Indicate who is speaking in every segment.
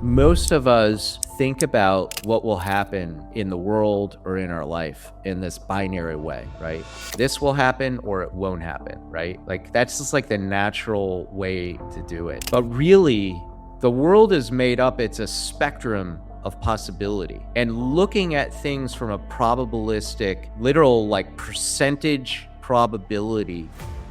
Speaker 1: Most of us think about what will happen in the world or in our life in this binary way, right? This will happen or it won't happen, right? Like that's just like the natural way to do it. But really, the world is made up, it's a spectrum of possibility. And looking at things from a probabilistic, literal like percentage probability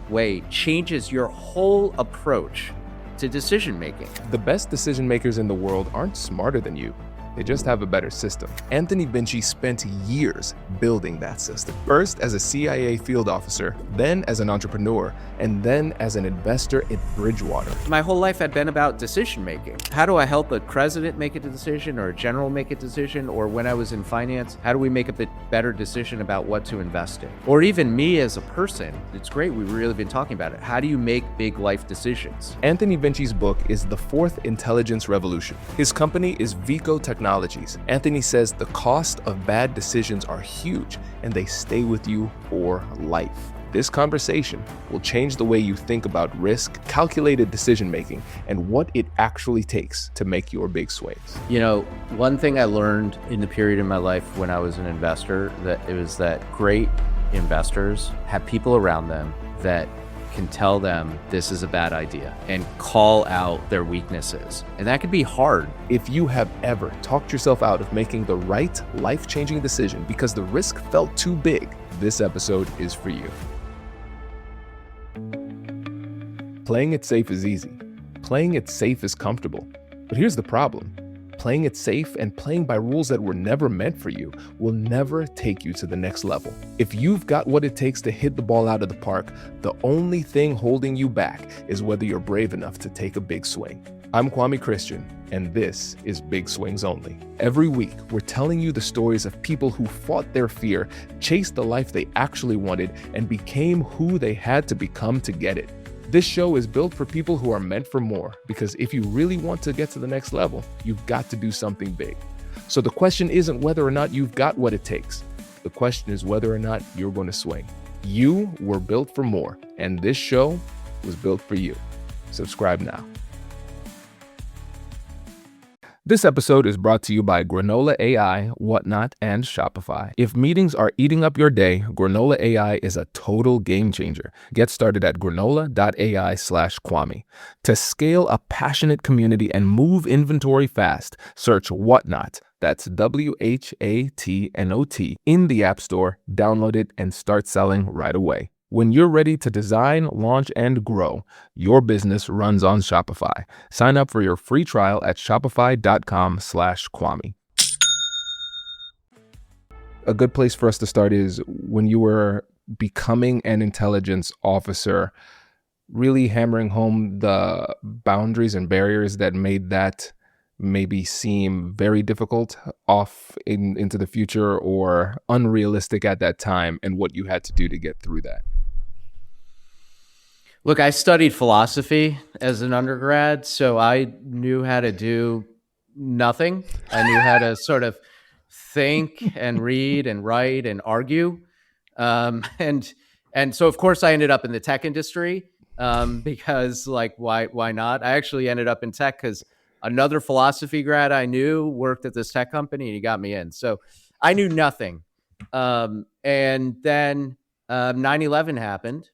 Speaker 1: way changes your whole approach to decision making.
Speaker 2: The best decision makers in the world aren't smarter than you. They just have a better system. Anthony Vinci spent years building that system. First as a CIA field officer, then as an entrepreneur, and then as an investor at Bridgewater.
Speaker 1: My whole life had been about decision making. How do I help a president make a decision or a general make a decision? Or when I was in finance, how do we make a bit better decision about what to invest in? Or even me as a person, it's great, we've really been talking about it. How do you make big life decisions?
Speaker 2: Anthony Vinci's book is The Fourth Intelligence Revolution. His company is Veeo Technologies. Anthony says the cost of bad decisions are huge and they stay with you for life. This conversation will change the way you think about risk, calculated decision making, and what it actually takes to make your big swings.
Speaker 1: You know, one thing I learned in the period in my life when I was an investor, that it was that great investors have people around them that can tell them this is a bad idea and call out their weaknesses. And that can be hard.
Speaker 2: If you have ever talked yourself out of making the right life-changing decision because the risk felt too big, this episode is for you. Playing it safe is easy. Playing it safe is comfortable. But here's the problem. Playing it safe and playing by rules that were never meant for you will never take you to the next level. If you've got what it takes to hit the ball out of the park, the only thing holding you back is whether you're brave enough to take a big swing. I'm Kwame Christian, and this is Big Swings Only. Every week, we're telling you the stories of people who fought their fear, chased the life they actually wanted, and became who they had to become to get it. This show is built for people who are meant for more, because if you really want to get to the next level, you've got to do something big. So the question isn't whether or not you've got what it takes. The question is whether or not you're going to swing. You were built for more, and this show was built for you. Subscribe now. This episode is brought to you by Granola AI, Whatnot, and Shopify. If meetings are eating up your day, Granola AI is a total game changer. Get started at granola.ai/Kwame. To scale a passionate community and move inventory fast, search Whatnot. That's WHATNOT in the App Store, download it, and start selling right away. When you're ready to design, launch, and grow, your business runs on Shopify. Sign up for your free trial at shopify.com/Kwame. A good place for us to start is when you were becoming an intelligence officer, really hammering home the boundaries and barriers that made that maybe seem very difficult off into the future or unrealistic at that time, and what you had to do to get through that.
Speaker 1: Look, I studied philosophy as an undergrad, so I knew how to do nothing. I knew how to sort of think and read and write and argue. And so, of course, I ended up in the tech industry because, like, why not? I actually ended up in tech because another philosophy grad I knew worked at this tech company, and he got me in. So I knew nothing. And then 9/11 happened.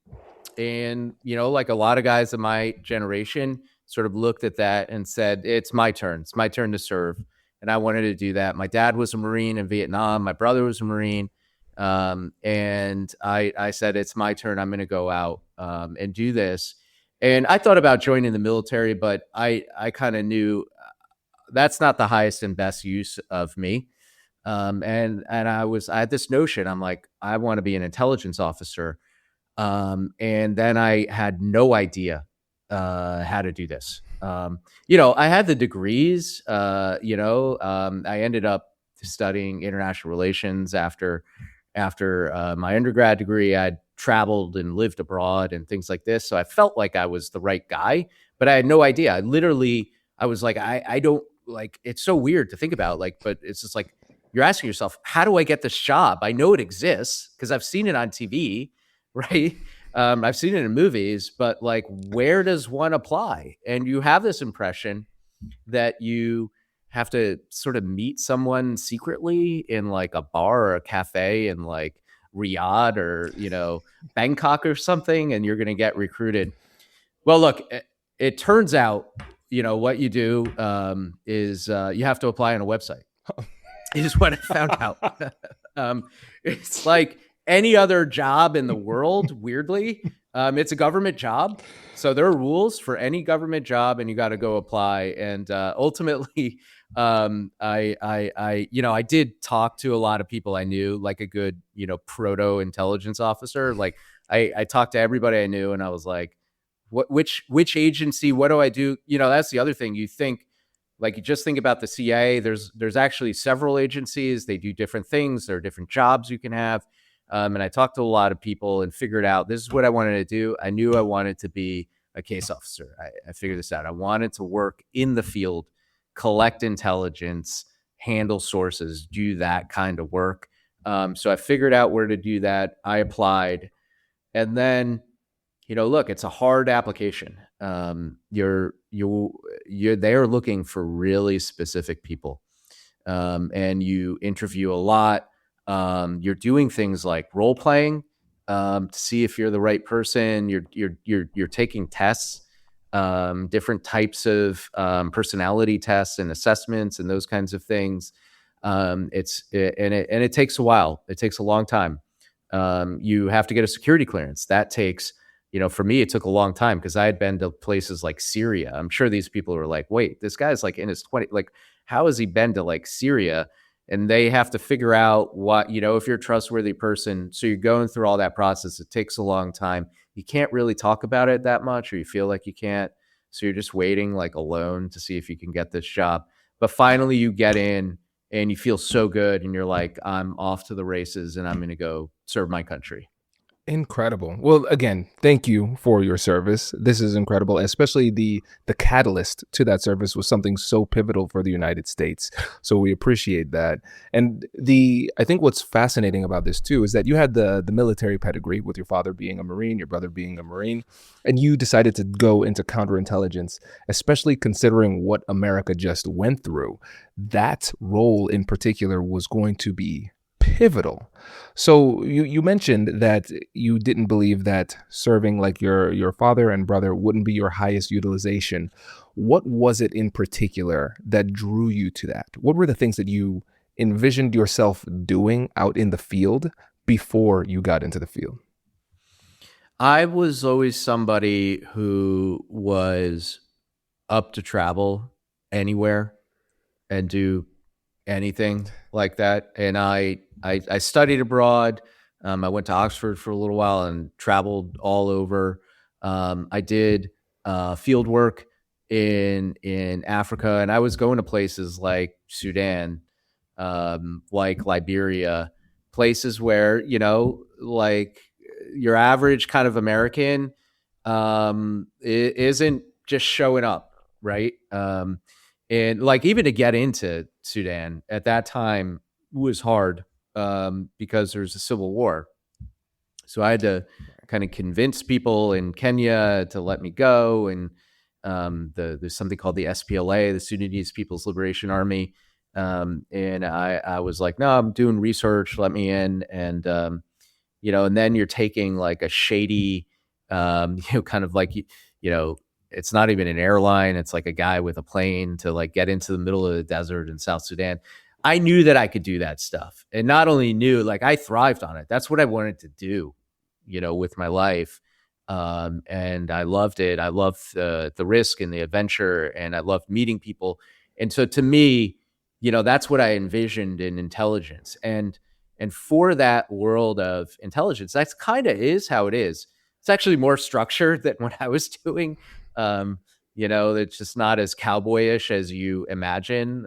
Speaker 1: And, you know, like a lot of guys of my generation sort of looked at that and said, it's my turn. It's my turn to serve. And I wanted to do that. My dad was a Marine in Vietnam. My brother was a Marine. And I said, it's my turn. I'm going to go out and do this. And I thought about joining the military, but I kind of knew that's not the highest and best use of me. And I had this notion. I'm like, I want to be an intelligence officer. And then I had no idea how to do this. You know, I had the degrees, I ended up studying international relations after my undergrad degree. I'd traveled and lived abroad and things like this. So I felt like I was the right guy, but I had no idea. I was like, I don't like, it's so weird to think about, like, but it's just like, you're asking yourself, how do I get this job? I know it exists because I've seen it on TV. Right. I've seen it in movies, but like, where does one apply? And you have this impression that you have to sort of meet someone secretly in like a bar or a cafe in like Riyadh or, Bangkok or something, and you're going to get recruited. Well, look, it turns out, what you do is you have to apply on a website, is what I found out. um, it's like any other job in the world, weirdly. It's a government job. So there are rules for any government job, and you got to go apply. And ultimately, I did talk to a lot of people I knew, like a good, proto intelligence officer. Like I talked to everybody I knew, and I was like, which agency? What do I do? That's the other thing. You think, like, you just think about the CIA. There's actually several agencies. They do different things. There are different jobs you can have. And I talked to a lot of people and figured out this is what I wanted to do. I knew I wanted to be a case officer. I figured this out. I wanted to work in the field, collect intelligence, handle sources, do that kind of work. So I figured out where to do that. I applied, and then, look, it's a hard application. You're they are looking for really specific people, and you interview a lot. You're doing things like role playing to see if you're the right person. You're taking tests, different types of personality tests and assessments and those kinds of things. It takes a while. It takes a long time. You have to get a security clearance. That takes, for me, it took a long time because I had been to places like Syria. I'm sure these people were like, wait, this guy's like in his 20s. Like, how has he been to like Syria? And they have to figure out what, if you're a trustworthy person. So you're going through all that process. It takes a long time. You can't really talk about it that much, or you feel like you can't. So you're just waiting like alone to see if you can get this job. But finally you get in and you feel so good, and you're like, I'm off to the races and I'm going to go serve my country.
Speaker 2: Incredible. Well, again, thank you for your service. This is incredible, especially the catalyst to that service was something so pivotal for the United States. So we appreciate that. And I think what's fascinating about this too is that you had the military pedigree with your father being a Marine, your brother being a Marine, and you decided to go into counterintelligence, especially considering what America just went through. That role in particular was going to be pivotal. So you mentioned that you didn't believe that serving like your father and brother wouldn't be your highest utilization. What was it in particular that drew you to that? What were the things that you envisioned yourself doing out in the field before you got into the field?
Speaker 1: I was always somebody who was up to travel anywhere and do anything like that. And I studied abroad. I went to Oxford for a little while and traveled all over. I did field work in Africa, and I was going to places like Sudan, like Liberia, places where, like your average kind of American isn't just showing up, right? And like, even to get into Sudan at that time was hard, because there's a civil war. So I had to kind of convince people in Kenya to let me go. And there's something called the SPLA, the Sudanese People's Liberation Army. And I was like, no, I'm doing research, let me in. And, and then you're taking like a shady, kind of like, it's not even an airline. It's like a guy with a plane to like get into the middle of the desert in South Sudan. I knew that I could do that stuff, and not only knew, like, I thrived on it. That's what I wanted to do, with my life. And I loved it. I loved the risk and the adventure, and I loved meeting people. And so to me, that's what I envisioned in intelligence. And for that world of intelligence, that's kind of is how it is. It's actually more structured than what I was doing. It's just not as cowboyish as you imagine.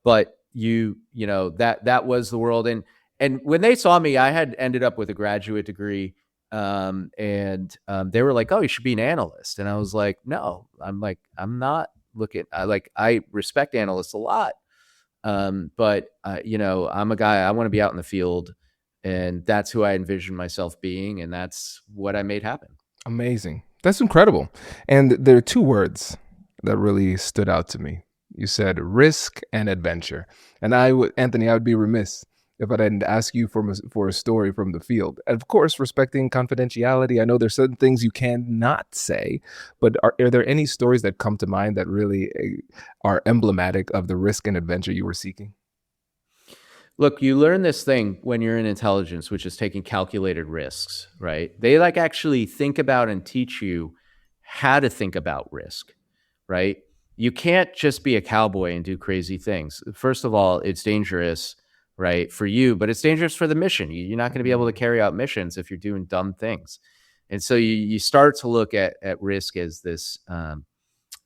Speaker 1: But that was the world. And when they saw me, I had ended up with a graduate degree. They were like, oh, you should be an analyst. And I was like, no, I'm not looking, I respect analysts a lot. But I'm a guy, I want to be out in the field, and that's who I envisioned myself being. And that's what I made happen.
Speaker 2: Amazing. That's incredible. And there are two words that really stood out to me. You said risk and adventure. And Anthony, I would be remiss if I didn't ask you for a story from the field. And of course, respecting confidentiality, I know there's certain things you cannot say, but are there any stories that come to mind that really are emblematic of the risk and adventure you were seeking?
Speaker 1: Look, you learn this thing when you're in intelligence, which is taking calculated risks, right? They like actually think about and teach you how to think about risk, right? You can't just be a cowboy and do crazy things. First of all, it's dangerous, right, for you, but it's dangerous for the mission. You're not going to be able to carry out missions if you're doing dumb things. And so you start to look at risk as this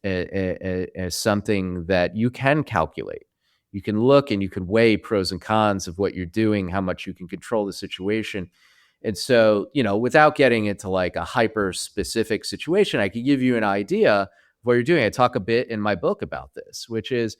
Speaker 1: as something that you can calculate. You can look and you can weigh pros and cons of what you're doing, how much you can control the situation. And so, without getting into like a hyper specific situation, I could give you an idea of what you're doing. I talk a bit in my book about this, which is,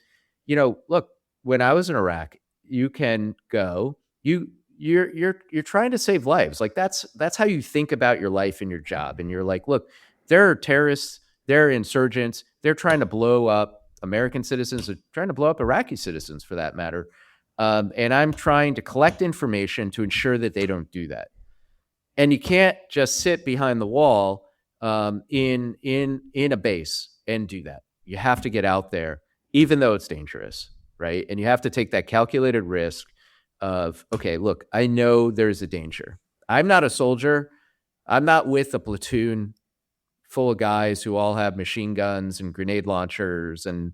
Speaker 1: look, when I was in Iraq, you can go, you're trying to save lives. Like that's how you think about your life and your job. And you're like, look, there are terrorists, there are insurgents, they're trying to blow up American citizens, they're trying to blow up Iraqi citizens for that matter. And I'm trying to collect information to ensure that they don't do that. And you can't just sit behind the wall in a base and do that. You have to get out there, even though it's dangerous, right? And you have to take that calculated risk of, okay, look, I know there's a danger. I'm not a soldier. I'm not with a platoon full of guys who all have machine guns and grenade launchers and,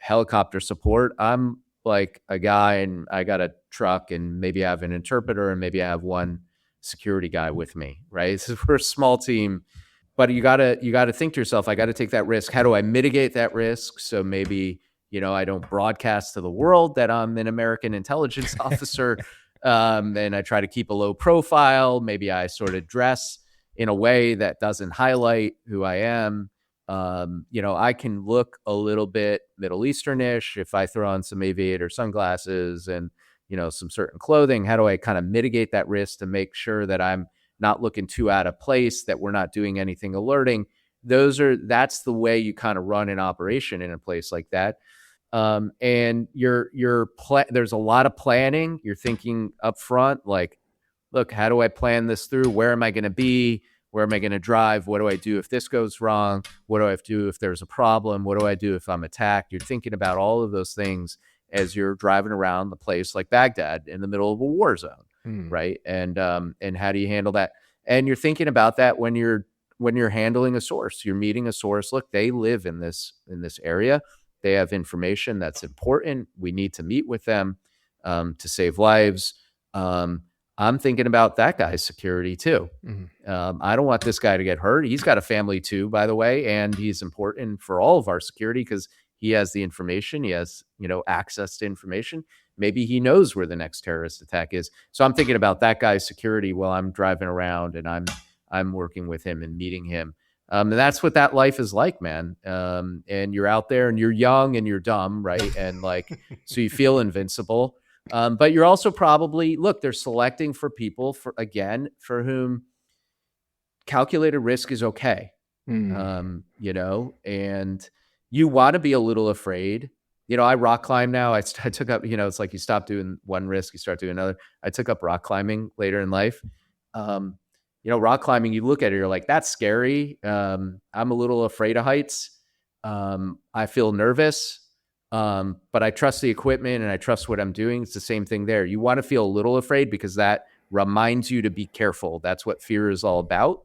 Speaker 1: helicopter support. I'm like a guy and I got a truck and maybe I have an interpreter and maybe I have one security guy with me, right? So we're a small team, but you gotta think to yourself, I gotta take that risk. How do I mitigate that risk? So maybe, I don't broadcast to the world that I'm an American intelligence officer. And I try to keep a low profile. Maybe I sort of dress in a way that doesn't highlight who I am. I can look a little bit Middle Easternish if I throw on some aviator sunglasses and, some certain clothing. How do I kind of mitigate that risk to make sure that I'm not looking too out of place, that we're not doing anything alerting? That's the way you kind of run an operation in a place like that. And there's a lot of planning. You're thinking up front, like, look, how do I plan this through? Where am I going to be? Where am I going to drive? What do I do if this goes wrong? What do I have to do if there's a problem? What do I do if I'm attacked? You're thinking about all of those things as you're driving around the place like Baghdad in the middle of a war zone, right? And how do you handle that? And you're thinking about that when you're handling a source. You're meeting a source. Look, they live in this area. They have information that's important. We need to meet with them to save lives. I'm thinking about that guy's security too. I don't want this guy to get hurt. He's got a family too, by the way, and he's important for all of our security because he has the information. He has, access to information. Maybe he knows where the next terrorist attack is. So I'm thinking about that guy's security while I'm driving around and I'm working with him and meeting him. And that's what that life is like, man. And you're out there and you're young and you're dumb, right? And like, so you feel invincible. But you're also probably, look, they're selecting for people for whom calculated risk is okay. And you want to be a little afraid. I rock climb now. I took up, it's like you stop doing one risk, you start doing another. I took up rock climbing later in life. Rock climbing, you look at it, you're like, that's scary. I'm a little afraid of heights. I feel nervous. But I trust the equipment and I trust what I'm doing. It's the same thing there. You want to feel a little afraid because that reminds you to be careful. That's what fear is all about.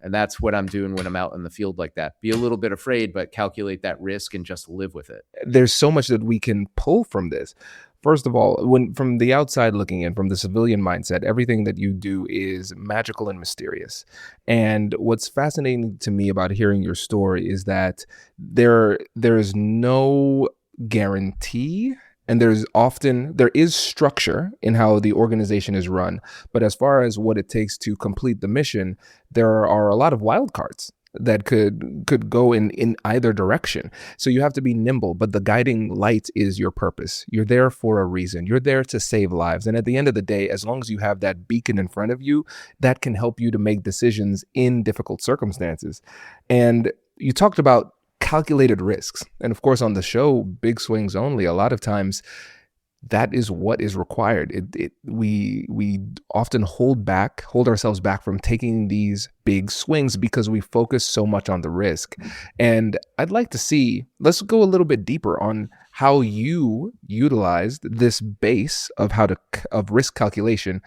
Speaker 1: And that's what I'm doing when I'm out in the field like that. Be a little bit afraid, but calculate that risk and just live with it.
Speaker 2: There's so much that we can pull from this. First of all, when from the outside looking in, from the civilian mindset, everything that you do is magical and mysterious. And what's fascinating to me about hearing your story is that there is no guarantee, and there is structure in how the organization is run, but as far as what it takes to complete the mission, there are a lot of wild cards that could go in either direction. So you have to be nimble, but the guiding light is your purpose. You're there for a reason. You're there to save lives. And at the end of the day, as long as you have that beacon in front of you, that can help you to make decisions in difficult circumstances. And you talked about calculated risks. And of course, on the show, Big Swings Only, a lot of times that is what is required. We often hold ourselves back from taking these big swings because we focus so much on the risk. And I'd like to see, let's go a little bit deeper on how you utilized this base of risk calculation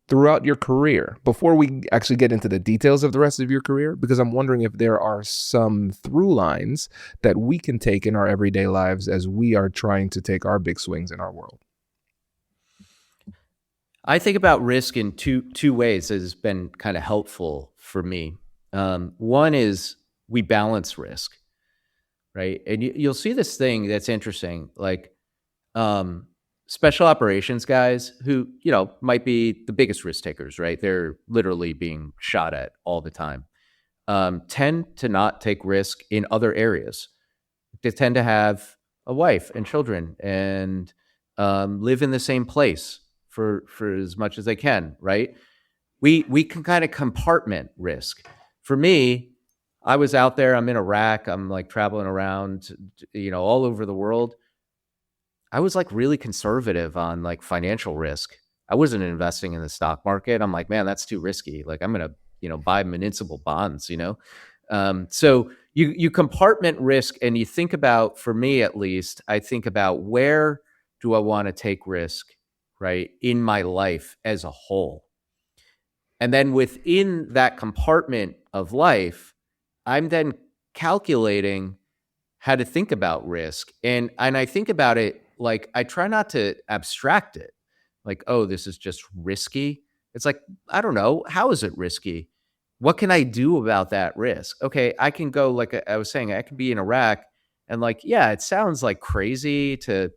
Speaker 2: throughout your career before we actually get into the details of the rest of your career, because I'm wondering if there are some through lines that we can take in our everyday lives as we are trying to take our big swings in our world.
Speaker 1: I think about risk in two ways that has been kind of helpful for me. One is we balance risk, right? And you'll see this thing that's interesting, like special operations guys who, might be the biggest risk takers, right? They're literally being shot at all the time, tend to not take risk in other areas. They tend to have a wife and children and live in the same place for as much as they can, right? We can kind of compartment risk. For me, I was out there, I'm in Iraq, I'm like traveling around, all over the world. I was like really conservative on like financial risk. I wasn't investing in the stock market. I'm like, man, that's too risky. Like I'm going to, buy municipal bonds, So you compartment risk and you think about, for me at least, I think about where do I want to take risk, right, in my life as a whole. And then within that compartment of life, I'm then calculating how to think about risk. And I think about it like I try not to abstract it. Like, oh, this is just risky. It's like, I don't know. How is it risky? What can I do about that risk? Okay, I can go, like I was saying, I can be in Iraq and like, yeah, it sounds like crazy to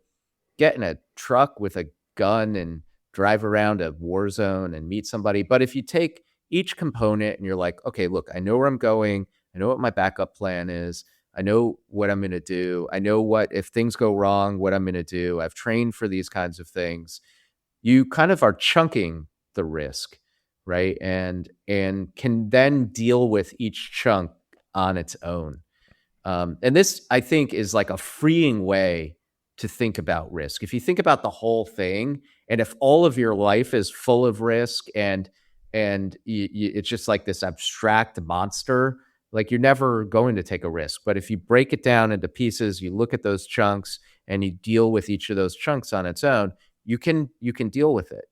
Speaker 1: get in a truck with a gun and drive around a war zone and meet somebody. But if you take each component and you're like, okay, look, I know where I'm going. I know what my backup plan is. I know what I'm going to do. I know what, if things go wrong, what I'm going to do. I've trained for these kinds of things. You kind of are chunking the risk, right? And can then deal with each chunk on its own. And this, I think, is like a freeing way to think about risk. If you think about the whole thing, and if all of your life is full of risk and it's just like this abstract monster, like you're never going to take a risk. But if you break it down into pieces, you look at those chunks and you deal with each of those chunks on its own, you can deal with it.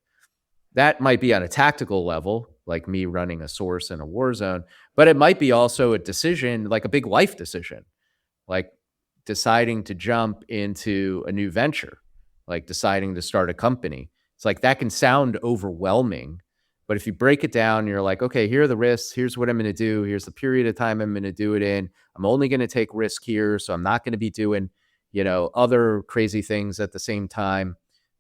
Speaker 1: That might be on a tactical level, like me running a source in a war zone, but it might be also a decision, like a big life decision, like deciding to jump into a new venture, like deciding to start a company. It's like that can sound overwhelming, but if you break it down, you're like, okay, here are the risks. Here's what I'm going to do. Here's the period of time I'm going to do it in. I'm only going to take risk here. So I'm not going to be doing, other crazy things at the same time.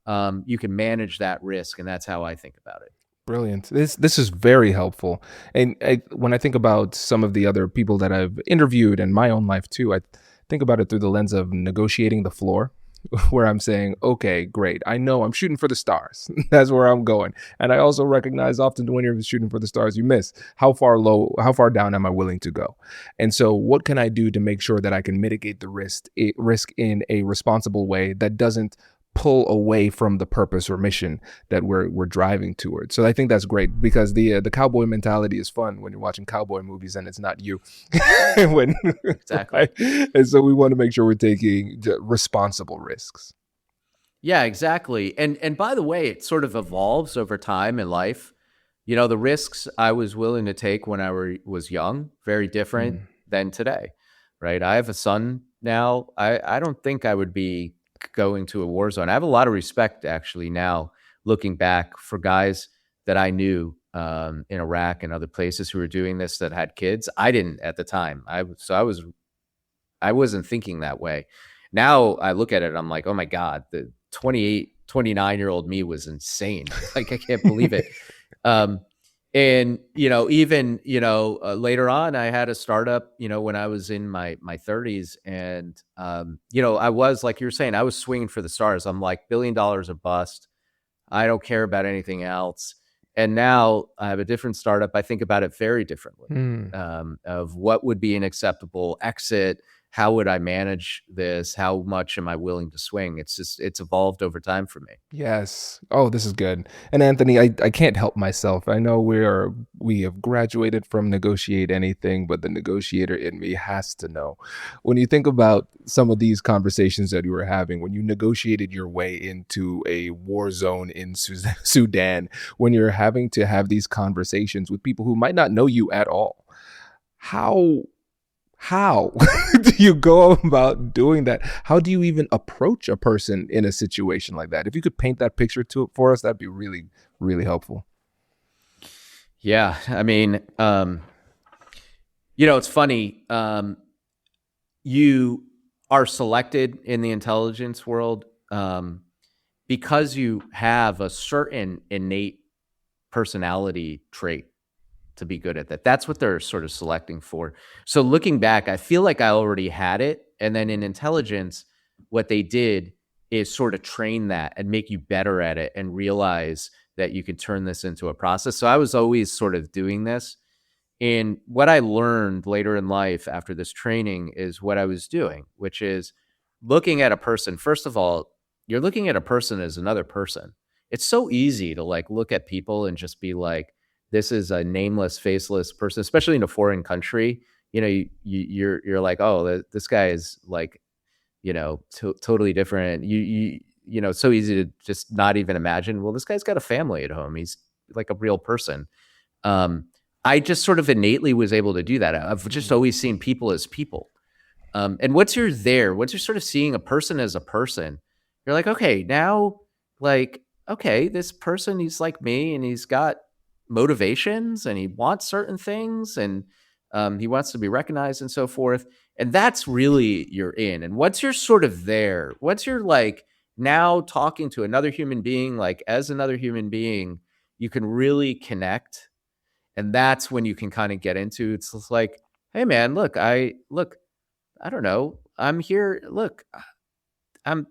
Speaker 1: You can manage that risk. And that's how I think about it.
Speaker 2: Brilliant. This is very helpful. And when I think about some of the other people that I've interviewed and my own life too, I think about it through the lens of negotiating the floor, where I'm saying, okay, great. I know I'm shooting for the stars. That's where I'm going. And I also recognize often when you're shooting for the stars, you miss how far down am I willing to go? And so what can I do to make sure that I can mitigate the risk in a responsible way that doesn't pull away from the purpose or mission that we're driving towards? So I think that's great, because the cowboy mentality is fun when you're watching cowboy movies and it's not you.
Speaker 1: Exactly.
Speaker 2: Right? And so we want to make sure we're taking responsible risks.
Speaker 1: Yeah, exactly. And by the way, it sort of evolves over time in life. The risks I was willing to take when I was young, very different than today, right? I have a son now. I don't think I would be going to a war zone. I have a lot of respect actually now, looking back, for guys that I knew in Iraq and other places who were doing this that had kids. I didn't at the time. I wasn't thinking that way. Now I look at it, I'm like, oh my God, the 28, 29-year-old me was insane. Like, I can't believe it. And, even, later on, I had a startup, when I was in my 30s, and, I was, like you were saying, I was swinging for the stars. I'm like, $1 billion or bust. I don't care about anything else. And now I have a different startup. I think about it very differently, of what would be an acceptable exit, how would I manage this? How much am I willing to swing? It's evolved over time for me.
Speaker 2: Yes. Oh, this is good. And Anthony, I can't help myself. I know we have graduated from negotiate anything, but the negotiator in me has to know. When you think about some of these conversations that you were having, when you negotiated your way into a war zone in Sudan, when you're having to have these conversations with people who might not know you at all, how how do you go about doing that? How do you even approach a person in a situation like that? If you could paint that picture for us, that'd be really, really helpful.
Speaker 1: Yeah, I mean, it's funny. You are selected in the intelligence world because you have a certain innate personality trait to be good at that. That's what they're sort of selecting for. So looking back, I feel like I already had it. And then in intelligence, what they did is sort of train that and make you better at it and realize that you can turn this into a process. So I was always sort of doing this. And what I learned later in life after this training is what I was doing, which is looking at a person. First of all, you're looking at a person as another person. It's so easy to like look at people and just be like, this is a nameless, faceless person, especially in a foreign country. You're like, oh, this guy is like, totally different. It's so easy to just not even imagine. Well, this guy's got a family at home. He's like a real person. I just sort of innately was able to do that. I've just always seen people as people. And once you're sort of seeing a person as a person, you're like, okay, now, like, okay, this person, he's like me and he's got motivations and he wants certain things and he wants to be recognized and so forth. And that's really you're in. And once you're sort of there, once you're like now talking to another human being, like as another human being, you can really connect. And that's when you can kind of get into it's just like, hey man, I don't know. I'm here. Look, I'm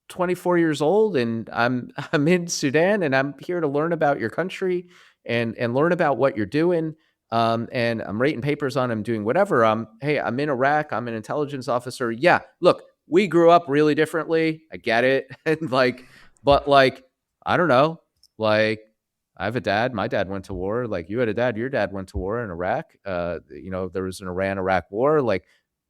Speaker 1: 24 years old and I'm in Sudan and I'm here to learn about your country and learn about what you're doing. And I'm rating papers on, I'm doing whatever. Hey, I'm in Iraq. I'm an intelligence officer. Yeah. Look, we grew up really differently. I get it. And but I don't know. Like, I have a dad. My dad went to war. Like, you had a dad. Your dad went to war in Iraq. There was an Iran-Iraq war. Like,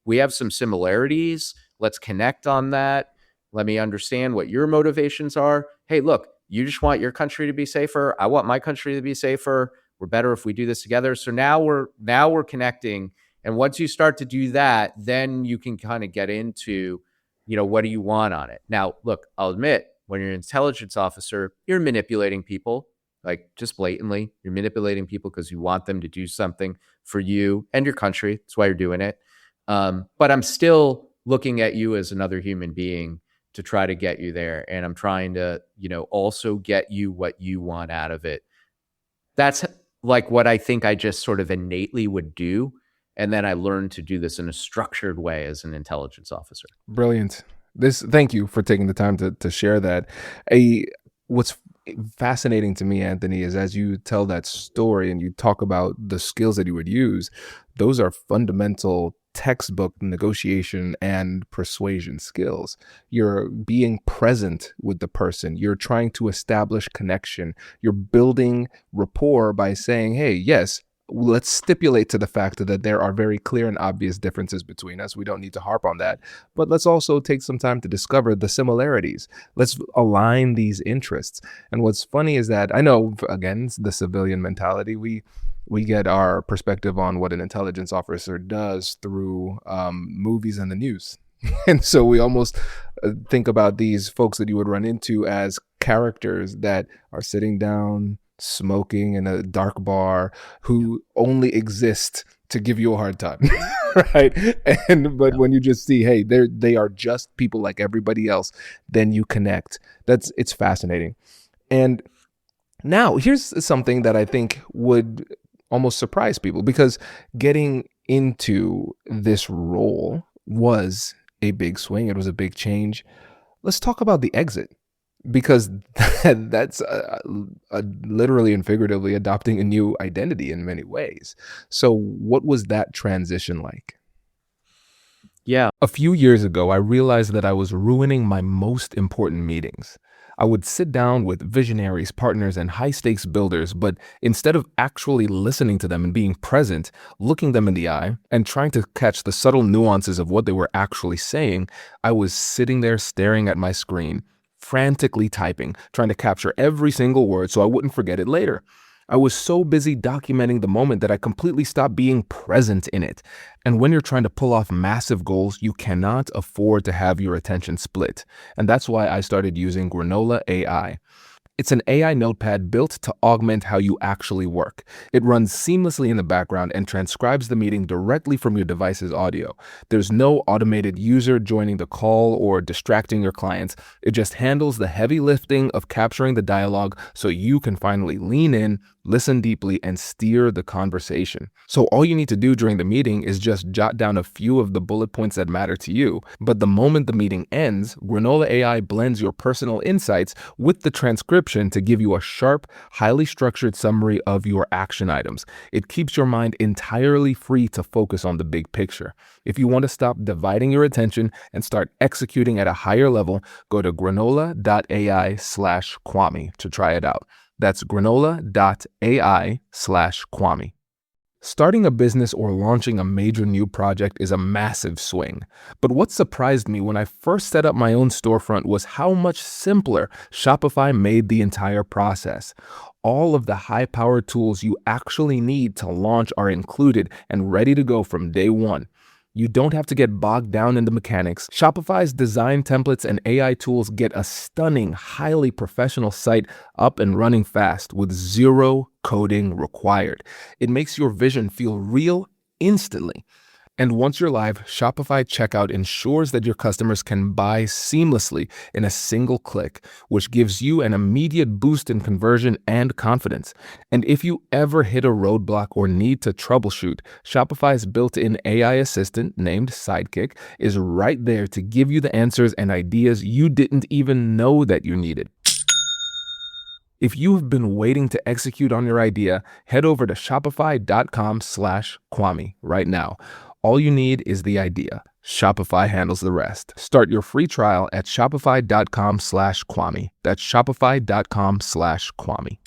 Speaker 1: we have some similarities. Let's connect on that. Let me understand what your motivations are. Hey, look, you just want your country to be safer. I want my country to be safer. We're better if we do this together. So now we're connecting. And once you start to do that, then you can kind of get into, what do you want on it? Now, look, I'll admit, when you're an intelligence officer, you're manipulating people, like just blatantly. You're manipulating people because you want them to do something for you and your country. That's why you're doing it. But I'm still looking at you as another human being to try to get you there. And I'm trying to, also get you what you want out of it. That's like what I think I just sort of innately would do. And then I learned to do this in a structured way as an intelligence officer.
Speaker 2: Brilliant. Thank you for taking the time to share that. What's fascinating to me, Anthony, is as you tell that story and you talk about the skills that you would use, those are fundamental textbook negotiation and persuasion skills. You're being present with the person. You're trying to establish connection. You're building rapport by saying, hey, yes, let's stipulate to the fact that there are very clear and obvious differences between us. We don't need to harp on that. But let's also take some time to discover the similarities. Let's align these interests. And what's funny is that I know, again, the civilian mentality, we get our perspective on what an intelligence officer does through movies and the news. And so we almost think about these folks that you would run into as characters that are sitting down, smoking in a dark bar, who only exist to give you a hard time, right? But when you just see, hey, they are just people like everybody else, then you connect. It's fascinating. And now here's something that I think would almost surprise people, because getting into this role was a big swing. It was a big change. Let's talk about the exit, because that's literally and figuratively adopting a new identity in many ways. So what was that transition like?
Speaker 1: Yeah.
Speaker 2: A few years ago, I realized that I was ruining my most important meetings. I would sit down with visionaries, partners, and high stakes builders, but instead of actually listening to them and being present, looking them in the eye, and trying to catch the subtle nuances of what they were actually saying, I was sitting there staring at my screen, frantically typing, trying to capture every single word so I wouldn't forget it later. I was so busy documenting the moment that I completely stopped being present in it. And when you're trying to pull off massive goals, you cannot afford to have your attention split. And that's why I started using Granola AI. It's an AI notepad built to augment how you actually work. It runs seamlessly in the background and transcribes the meeting directly from your device's audio. There's no automated user joining the call or distracting your clients. It just handles the heavy lifting of capturing the dialogue so you can finally lean in, listen deeply, and steer the conversation. So all you need to do during the meeting is just jot down a few of the bullet points that matter to you. But the moment the meeting ends, Granola AI blends your personal insights with the transcription to give you a sharp, highly structured summary of your action items. It keeps your mind entirely free to focus on the big picture. If you want to stop dividing your attention and start executing at a higher level, go to granola.ai/Kwame to try it out. That's granola.ai/Kwame. Starting a business or launching a major new project is a massive swing. But what surprised me when I first set up my own storefront was how much simpler Shopify made the entire process. All of the high-powered tools you actually need to launch are included and ready to go from day one. You don't have to get bogged down in the mechanics. Shopify's design templates and AI tools get a stunning, highly professional site up and running fast with zero coding required. It makes your vision feel real instantly. And once you're live, Shopify checkout ensures that your customers can buy seamlessly in a single click, which gives you an immediate boost in conversion and confidence. And if you ever hit a roadblock or need to troubleshoot, Shopify's built-in AI assistant, named Sidekick, is right there to give you the answers and ideas you didn't even know that you needed. If you have been waiting to execute on your idea, head over to shopify.com/Kwame right now. All you need is the idea. Shopify handles the rest. Start your free trial at shopify.com/Kwame. That's shopify.com/Kwame.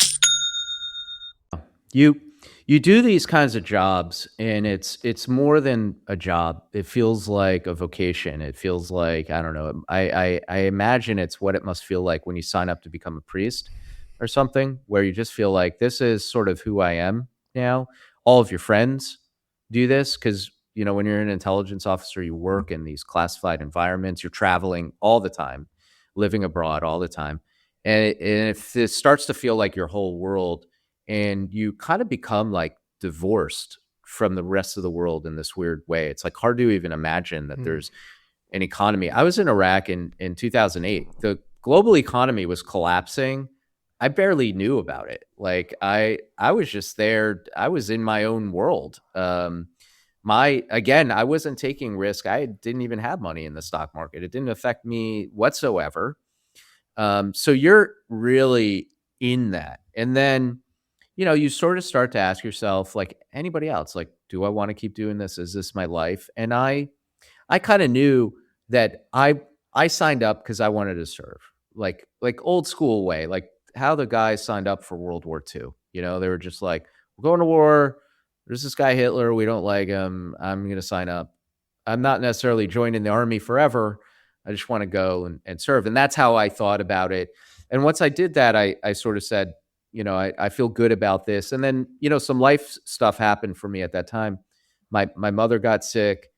Speaker 1: You you do these kinds of jobs, and it's more than a job. It feels like a vocation. It feels like, I don't know. I imagine it's what it must feel like when you sign up to become a priest or something, where you just feel like this is sort of who I am now. All of your friends do this because, when you're an intelligence officer, you work in these classified environments. You're traveling all the time, living abroad all the time, and if this starts to feel like your whole world, and you kind of become like divorced from the rest of the world in this weird way. It's like hard to even imagine that
Speaker 2: Hmm.
Speaker 1: there's an economy. I was in Iraq in 2008. The global economy was collapsing. I barely knew about it. Like I was just there. I was in my own world. My again, I wasn't taking risk. I didn't even have money in the stock market. It didn't affect me whatsoever. So you're really in that. And then you sort of start to ask yourself, like anybody else, like, do I want to keep doing this? Is this my life? And I kind of knew that I signed up because I wanted to serve, like old school way, like how the guys signed up for World War II. They were just like, we're going to war. There's this guy Hitler. We don't like him. I'm going to sign up. I'm not necessarily joining the army forever. I just want to go and serve. And that's how I thought about it. And once I did that, I sort of said, I feel good about this. And then, some life stuff happened for me at that time. My mother got sick.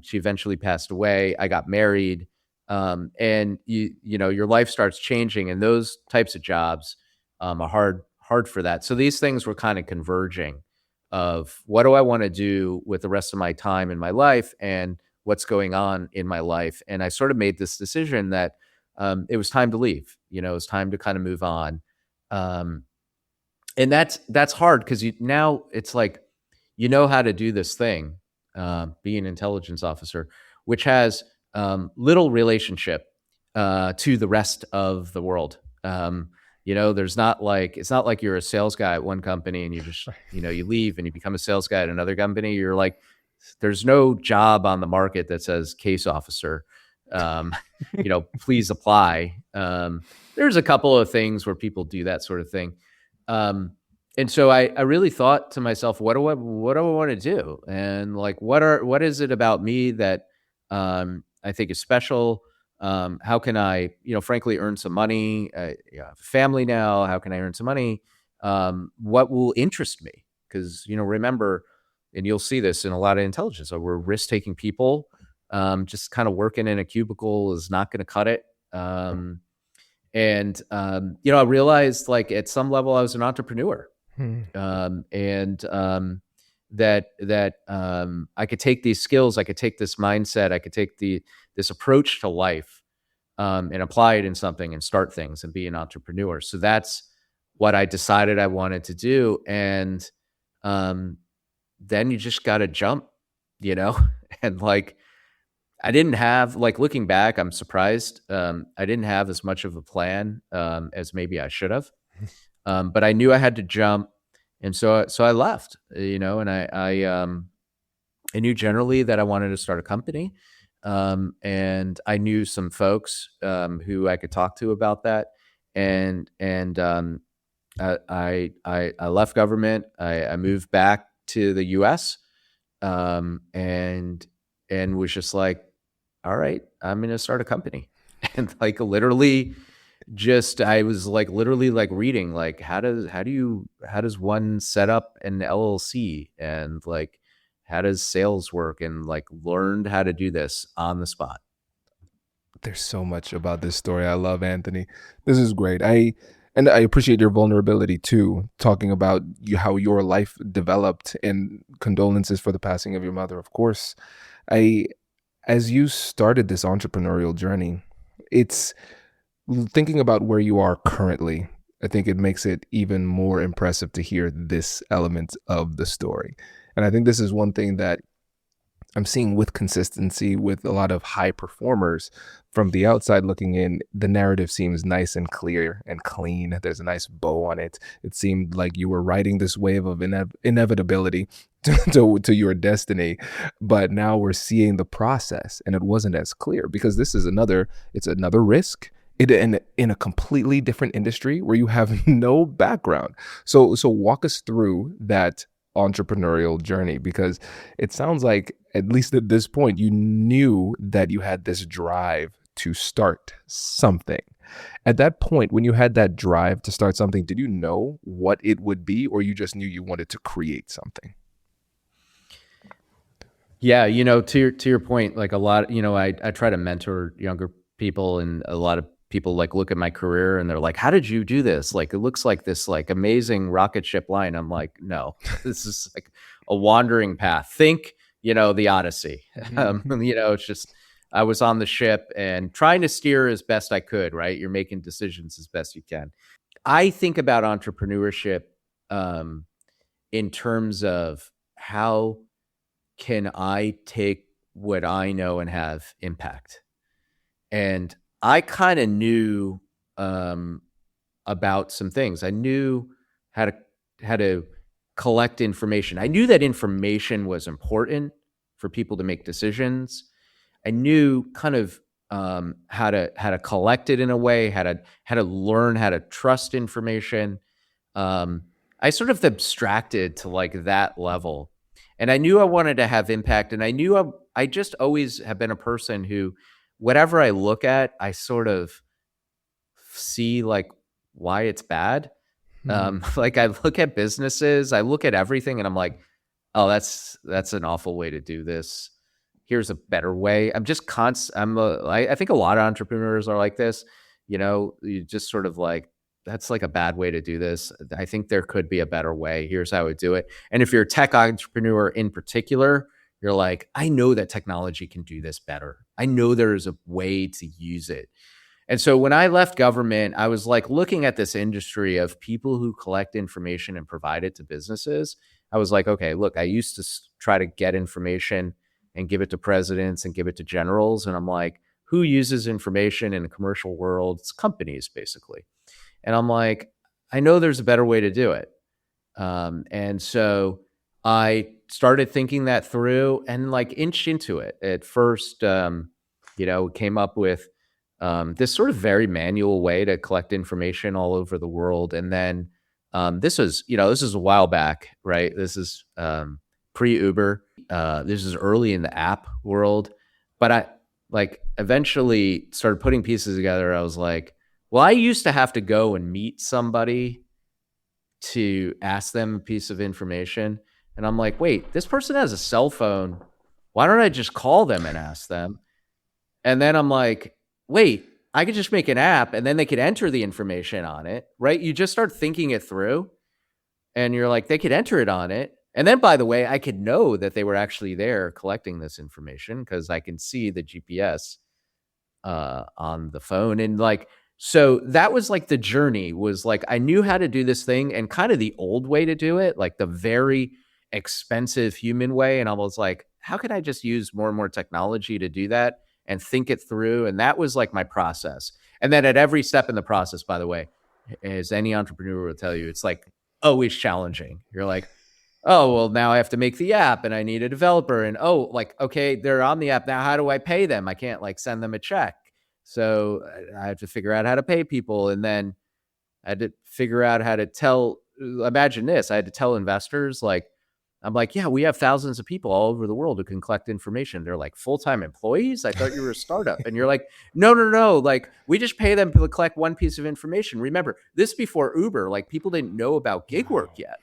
Speaker 1: She eventually passed away. I got married. And your life starts changing, and those types of jobs are hard for that. So these things were kind of converging of what do I want to do with the rest of my time in my life and what's going on in my life. And I sort of made this decision that it was time to leave. It was time to kind of move on. Um, and that's hard because now it's like how to do this thing, be an intelligence officer, which has little relationship to the rest of the world. There's not like it's not like you're a sales guy at one company and you just you leave and you become a sales guy at another company. You're like there's no job on the market that says case officer. Um, please apply. There's a couple of things where people do that sort of thing. Um, and so I really thought to myself, what do I want to do? And like, what is it about me that I think is special? How can I, frankly, earn some money? I have a family now. How can I earn some money? What will interest me? Because, remember, and you'll see this in a lot of intelligence. So we're risk-taking people. Just kind of working in a cubicle is not going to cut it. I realized like at some level I was an entrepreneur.
Speaker 2: Hmm.
Speaker 1: That I could take these skills, I could take this mindset, I could take this approach to life, and apply it in something and start things and be an entrepreneur. So that's what I decided I wanted to do. And then you just got to jump, and like, I didn't have, like, looking back, I'm surprised. I didn't have as much of a plan as maybe I should have. But I knew I had to jump. And so I left, and I knew generally that I wanted to start a company. And I knew some folks who I could talk to about that. And I left government. I moved back to the US, and was just like, all right, I'm going to start a company. And like literally I was like literally like reading, like, how does one set up an LLC, and like, how does sales work, and like learned how to do this on the spot.
Speaker 2: There's so much about this story. I love Anthony. This is great. And I appreciate your vulnerability too, talking about how your life developed, and condolences for the passing of your mother, of course. As you started this entrepreneurial journey, it's thinking about where you are currently. I think it makes it even more impressive to hear this element of the story. And I think this is one thing that I'm seeing with consistency with a lot of high performers. From the outside looking in, the narrative seems nice and clear and clean. There's a nice bow on it. It seemed like you were riding this wave of inevitability to your destiny. But now we're seeing the process, and it wasn't as clear, because it's another risk in a completely different industry where you have no background. So walk us through that entrepreneurial journey, because it sounds like, at least at this point, you knew that you had this drive to start something. At that point, when you had that drive to start something, did you know what it would be, or you just knew you wanted to create something?
Speaker 1: Yeah, to your point, like a lot, I try to mentor younger people, and a lot of people like look at my career and they're like, how did you do this? Like, it looks like this like amazing rocket ship line. I'm like, no, this is like a wandering path. Think, the Odyssey. It's just, I was on the ship and trying to steer as best I could, right? You're making decisions as best you can. I think about entrepreneurship in terms of how can I take what I know and have impact. And I kind of knew about some things. I knew how to collect information. I knew that information was important for people to make decisions. I knew kind of how to collect it in a way, how to learn how to trust information. I sort of abstracted to like that level, and I knew I wanted to have impact. And I knew I just always have been a person who, whatever I look at, I sort of see like why it's bad. Like, I look at businesses, I look at everything, and I'm like, oh, that's an awful way to do this. Here's a better way. I'm just I think a lot of entrepreneurs are like this. You just sort of like, that's like a bad way to do this. I think there could be a better way. Here's how I would do it. And if you're a tech entrepreneur in particular, you're like, I know that technology can do this better. I know there is a way to use it. And so when I left government, I was like looking at this industry of people who collect information and provide it to businesses. I was like, okay, look, I used to try to get information and give it to presidents and give it to generals. And I'm like, who uses information in the commercial world? It's companies, basically. And I'm like, I know there's a better way to do it. And so I started thinking that through and like inched into it. At first, came up with this sort of very manual way to collect information all over the world. And then this is a while back, right? This is pre Uber. This is early in the app world. But I like eventually started putting pieces together. I was like, well, I used to have to go and meet somebody to ask them a piece of information. And I'm like, wait, this person has a cell phone. Why don't I just call them and ask them? And then I'm like, wait, I could just make an app and then they could enter the information on it, right? You just start thinking it through and you're like, they could enter it on it. And then, by the way, I could know that they were actually there collecting this information because I can see the GPS on the phone. And like, so that was like the journey was like, I knew how to do this thing and kind of the old way to do it, like the very expensive human way. And I was like, how can I just use more and more technology to do that and think it through? And that was like my process. And then at every step in the process, by the way, as any entrepreneur will tell you, it's like always challenging. You're like, oh, well, now I have to make the app and I need a developer. And oh, like, okay, they're on the app. Now, how do I pay them? I can't like send them a check. So I have to figure out how to pay people. And then I had to figure out how to imagine this. I had to tell investors, like, I'm like, yeah, we have thousands of people all over the world who can collect information. They're like full-time employees. I thought you were a startup. And you're like, no. Like, we just pay them to collect one piece of information. Remember, this before Uber, like people didn't know about gig work yet.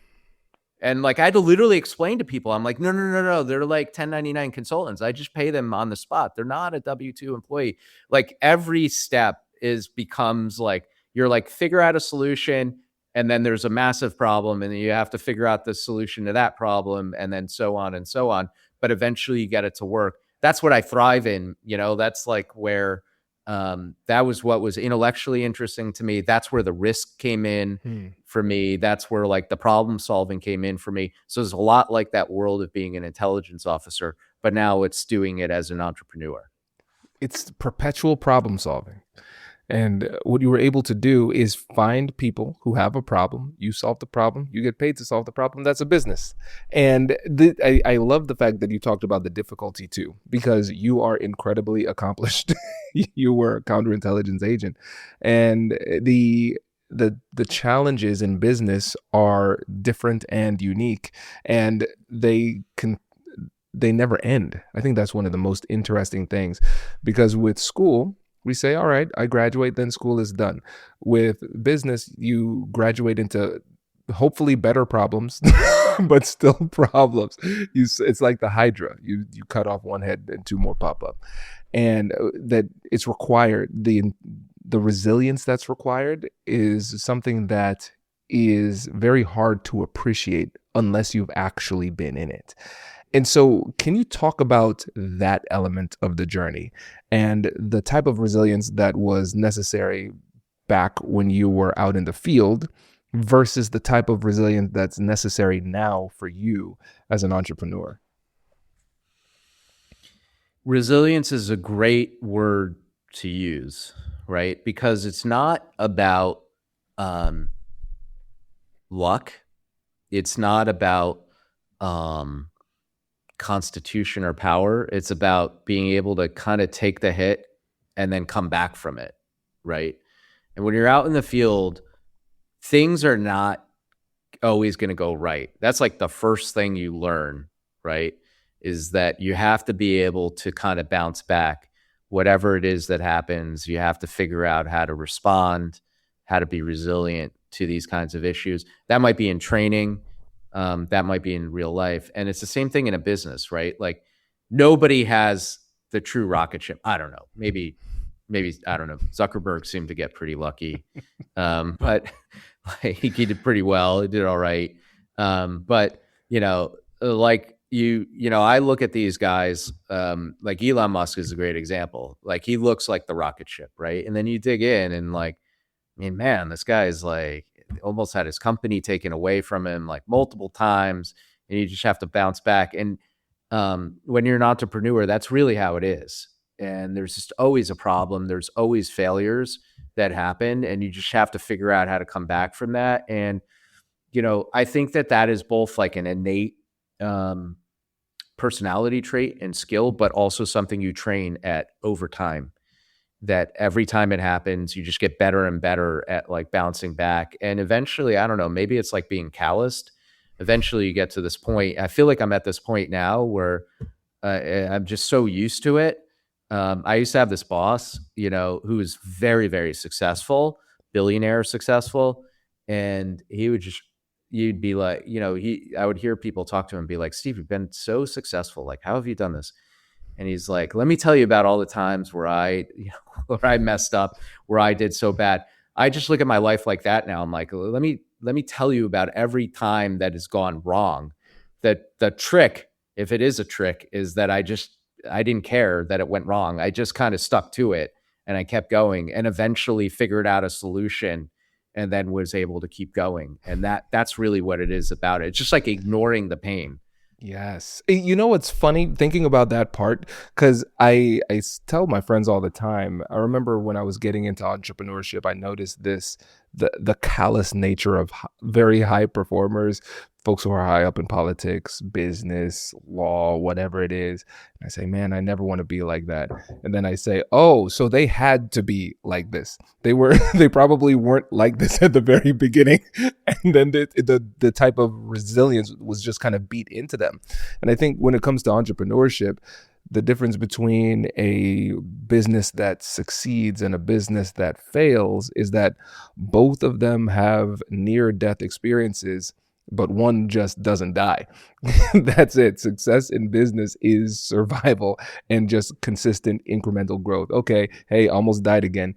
Speaker 1: And like, I had to literally explain to people, I'm like, no. They're like 1099 consultants. I just pay them on the spot. They're not a W-2 employee. Like every step becomes like, you're like, figure out a solution. And then there's a massive problem and you have to figure out the solution to that problem. And then so on and so on. But eventually you get it to work. That's what I thrive in. That's like where that was what was intellectually interesting to me. That's where the risk came in for me. That's where like the problem solving came in for me. So it's a lot like that world of being an intelligence officer, but now it's doing it as an entrepreneur.
Speaker 2: It's perpetual problem solving. And what you were able to do is find people who have a problem. You solve the problem. You get paid to solve the problem. That's a business. And I love the fact that you talked about the difficulty too, because you are incredibly accomplished. You were a counterintelligence agent, and the challenges in business are different and unique, and they never end. I think that's one of the most interesting things, because with school, we say, all right, I graduate, then school is done. With business, you graduate into hopefully better problems, but still problems. It's like the Hydra. You cut off one head and two more pop up. And that it's required, the resilience that's required is something that is very hard to appreciate unless you've actually been in it. And so can you talk about that element of the journey and the type of resilience that was necessary back when you were out in the field versus the type of resilience that's necessary now for you as an entrepreneur?
Speaker 1: Resilience is a great word to use, right? Because it's not about luck. It's not about constitution or power. It's about being able to kind of take the hit and then come back from it, right? And when you're out in the field, things are not always going to go right. That's like the first thing you learn, right? Is that you have to be able to kind of bounce back. Whatever it is that happens, you have to figure out how to respond, how to be resilient to these kinds of issues. That might be in training. That might be in real life. And it's the same thing in a business, right? Like nobody has the true rocket ship. I don't know. Maybe, I don't know. Zuckerberg seemed to get pretty lucky. But like, he did pretty well. He did all right. But I look at these guys, like Elon Musk is a great example. Like he looks like the rocket ship, right? And then you dig in and like, I mean, man, this guy is like almost had his company taken away from him like multiple times, and you just have to bounce back. And when you're an entrepreneur, that's really how it is. And there's just always a problem. There's always failures that happen, and you just have to figure out how to come back from that. And, I think that is both like an innate um, personality trait and skill, but also something you train at over time. That every time it happens, you just get better and better at like bouncing back. And eventually, I don't know, maybe it's like being calloused. Eventually, you get to this point. I feel like I'm at this point now where I'm just so used to it. I used to have this boss, who was very, very successful, billionaire successful, and you'd be like, I would hear people talk to him and be like, Steve, you've been so successful. Like, how have you done this? And he's like, let me tell you about all the times where where I messed up, where I did so bad. I just look at my life like that now. I'm like, let me tell you about every time that has gone wrong. That the trick, if it is a trick, is that I didn't care that it went wrong. I just kind of stuck to it and I kept going and eventually figured out a solution and then was able to keep going. And that's really what it is about it. It's just like ignoring the pain.
Speaker 2: Yes. You know what's funny thinking about that part? Because I tell my friends all the time. I remember when I was getting into entrepreneurship, I noticed the callous nature of very high performers, folks who are high up in politics, business, law, whatever it is. And I say, man, I never want to be like that. And then I say, oh, so they had to be like this. They probably weren't like this at the very beginning. And then the type of resilience was just kind of beat into them. And I think when it comes to entrepreneurship, the difference between a business that succeeds and a business that fails is that both of them have near-death experiences, but one just doesn't die. That's it. Success in business is survival and just consistent incremental growth. Okay, hey, almost died again.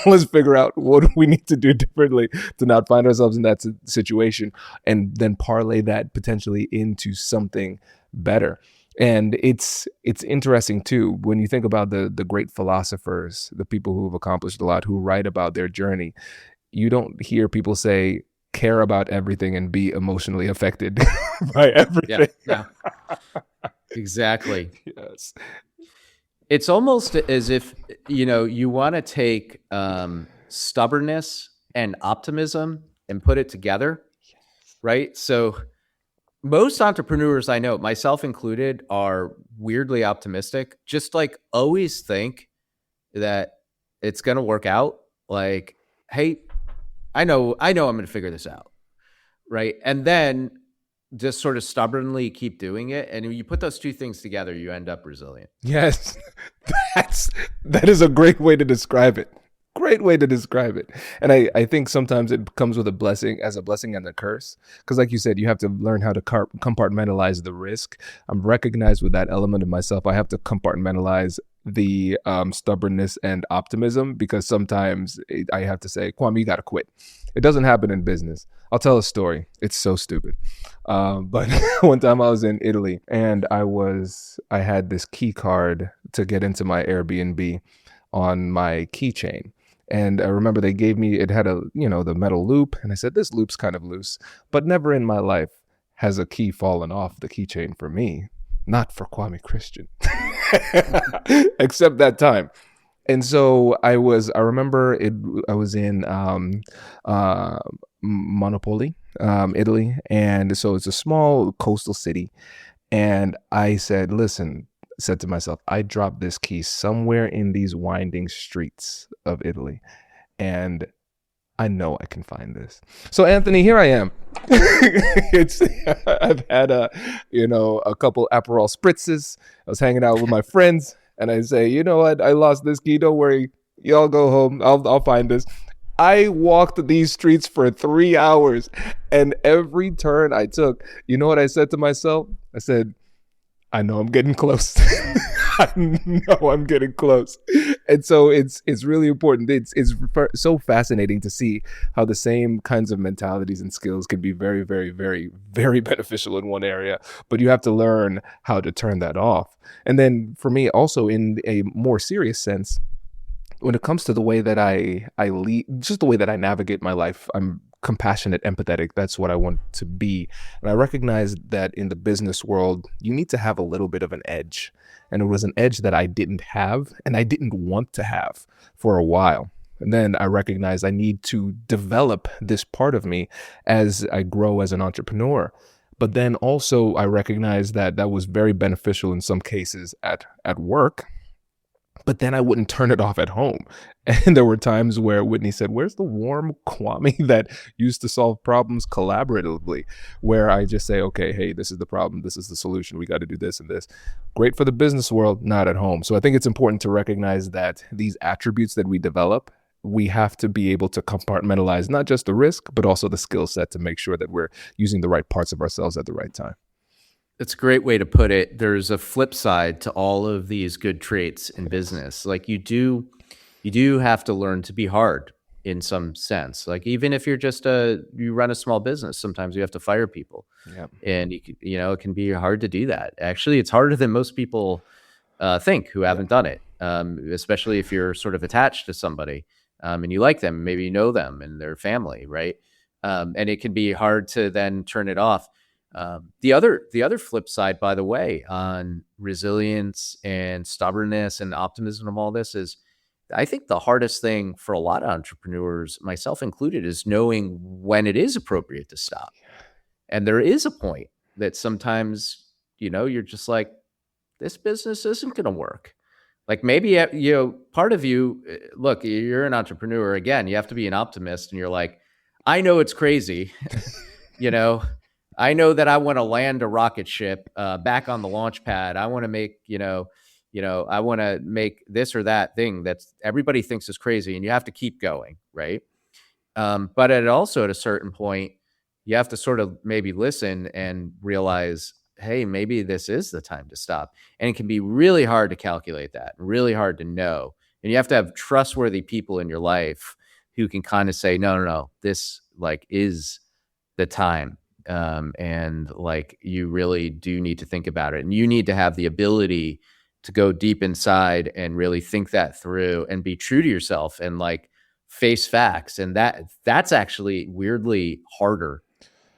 Speaker 2: Let's figure out what we need to do differently to not find ourselves in that situation, and then parlay that potentially into something better. And it's interesting too when you think about the great philosophers, the people who have accomplished a lot, who write about their journey. You don't hear people say care about everything and be emotionally affected by everything.
Speaker 1: Yeah. Exactly.
Speaker 2: Yes.
Speaker 1: It's almost as if, you want to take stubbornness and optimism and put it together, right? So most entrepreneurs I know, myself included, are weirdly optimistic. Just like always think that it's going to work out. Like, hey, I know I'm going to figure this out, right? And then just sort of stubbornly keep doing it. And when you put those two things together, you end up resilient.
Speaker 2: Yes, that is a great way to describe it. Great way to describe it. And I think sometimes it comes with a blessing and a curse. Because like you said, you have to learn how to compartmentalize the risk. I'm recognized with that element of myself. I have to compartmentalize the stubbornness and optimism, because sometimes I have to say, Kwame, you got to quit. It doesn't happen in business. I'll tell a story. It's so stupid. But one time I was in Italy and I had this key card to get into my Airbnb on my keychain. And I remember they gave me, it had the metal loop. And I said, this loop's kind of loose, but never in my life has a key fallen off the keychain for me. Not for Kwame Christian, except that time. And so I remember I was in Monopoli, Italy. And so it's a small coastal city. And I said to myself, I dropped this key somewhere in these winding streets of Italy, and I know I can find this. So Anthony, here I am. I've had a couple Aperol spritzes. I was hanging out with my friends, and I say, you know what? I lost this key. Don't worry, y'all go home. I'll find this. I walked these streets for 3 hours, and every turn I took, you know what I said to myself? I said, I know I'm getting close. I know I'm getting close. And so it's really important. It's so fascinating to see how the same kinds of mentalities and skills can be very, very, very, very beneficial in one area, but you have to learn how to turn that off. And then for me also, in a more serious sense, when it comes to the way that I lead, just the way that I navigate my life, I'm compassionate, empathetic. That's what I want to be. And I recognize that in the business world, you need to have a little bit of an edge. And it was an edge that I didn't have and I didn't want to have for a while. And then I recognized I need to develop this part of me as I grow as an entrepreneur. But then also I recognize that that was very beneficial in some cases at work, but then I wouldn't turn it off at home. And there were times where Whitney said, "Where's the warm Kwame that used to solve problems collaboratively?" Where I just say, "Okay, hey, this is the problem. This is the solution. We got to do this and this." Great for the business world, not at home. So I think it's important to recognize that these attributes that we develop, we have to be able to compartmentalize not just the risk, but also the skill set to make sure that we're using the right parts of ourselves at the right time.
Speaker 1: It's a great way to put it. There's a flip side to all of these good traits in business. Like you do have to learn to be hard in some sense. Like even if you're just you run a small business, sometimes you have to fire people,
Speaker 2: Yeah.
Speaker 1: and it can be hard to do that. Actually, it's harder than most people think who
Speaker 2: Yeah.
Speaker 1: haven't done it, especially if you're sort of attached to somebody, and you like them, maybe you know them and their family, right? And it can be hard to then turn it off. The other flip side, by the way, on resilience and stubbornness and optimism of all this is, I think the hardest thing for a lot of entrepreneurs, myself included, is knowing when it is appropriate to stop. And there is a point that sometimes, you're just like, this business isn't going to work. Like maybe, part of you, look, you're an entrepreneur. Again, you have to be an optimist. And you're like, I know it's crazy. you know, I know that I want to land a rocket ship back on the launch pad. I want to make, I want to make this or that thing that's everybody thinks is crazy, and you have to keep going, right? But at a certain point, you have to sort of maybe listen and realize, hey, maybe this is the time to stop. And it can be really hard to calculate that, really hard to know. And you have to have trustworthy people in your life who can kind of say, no, no, no, this like is the time. And like you really do need to think about it. And you need to have the ability to go deep inside and really think that through and be true to yourself and like face facts. And that's actually weirdly harder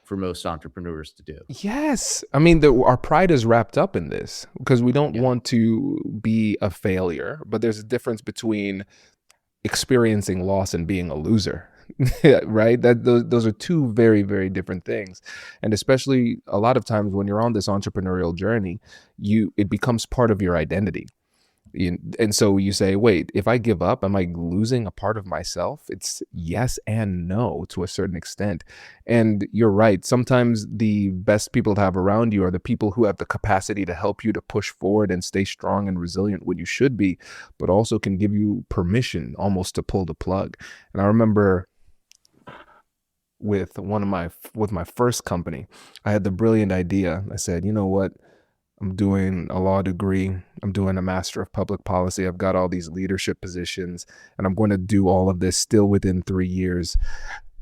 Speaker 1: for most entrepreneurs to do.
Speaker 2: Yes. I mean, our pride is wrapped up in this because we don't
Speaker 1: Yeah.
Speaker 2: want to be a failure, but there's a difference between experiencing loss and being a loser. Right? Those are two very, very different things. And especially a lot of times when you're on this entrepreneurial journey, it becomes part of your identity. And so you say, wait, if I give up, am I losing a part of myself? It's yes and no to a certain extent. And you're right. Sometimes the best people to have around you are the people who have the capacity to help you to push forward and stay strong and resilient when you should be, but also can give you permission almost to pull the plug. And I remember with my first company, I had the brilliant idea. I said, you know what? I'm doing a law degree. I'm doing a master of public policy. I've got all these leadership positions, and I'm going to do all of this still within 3 years.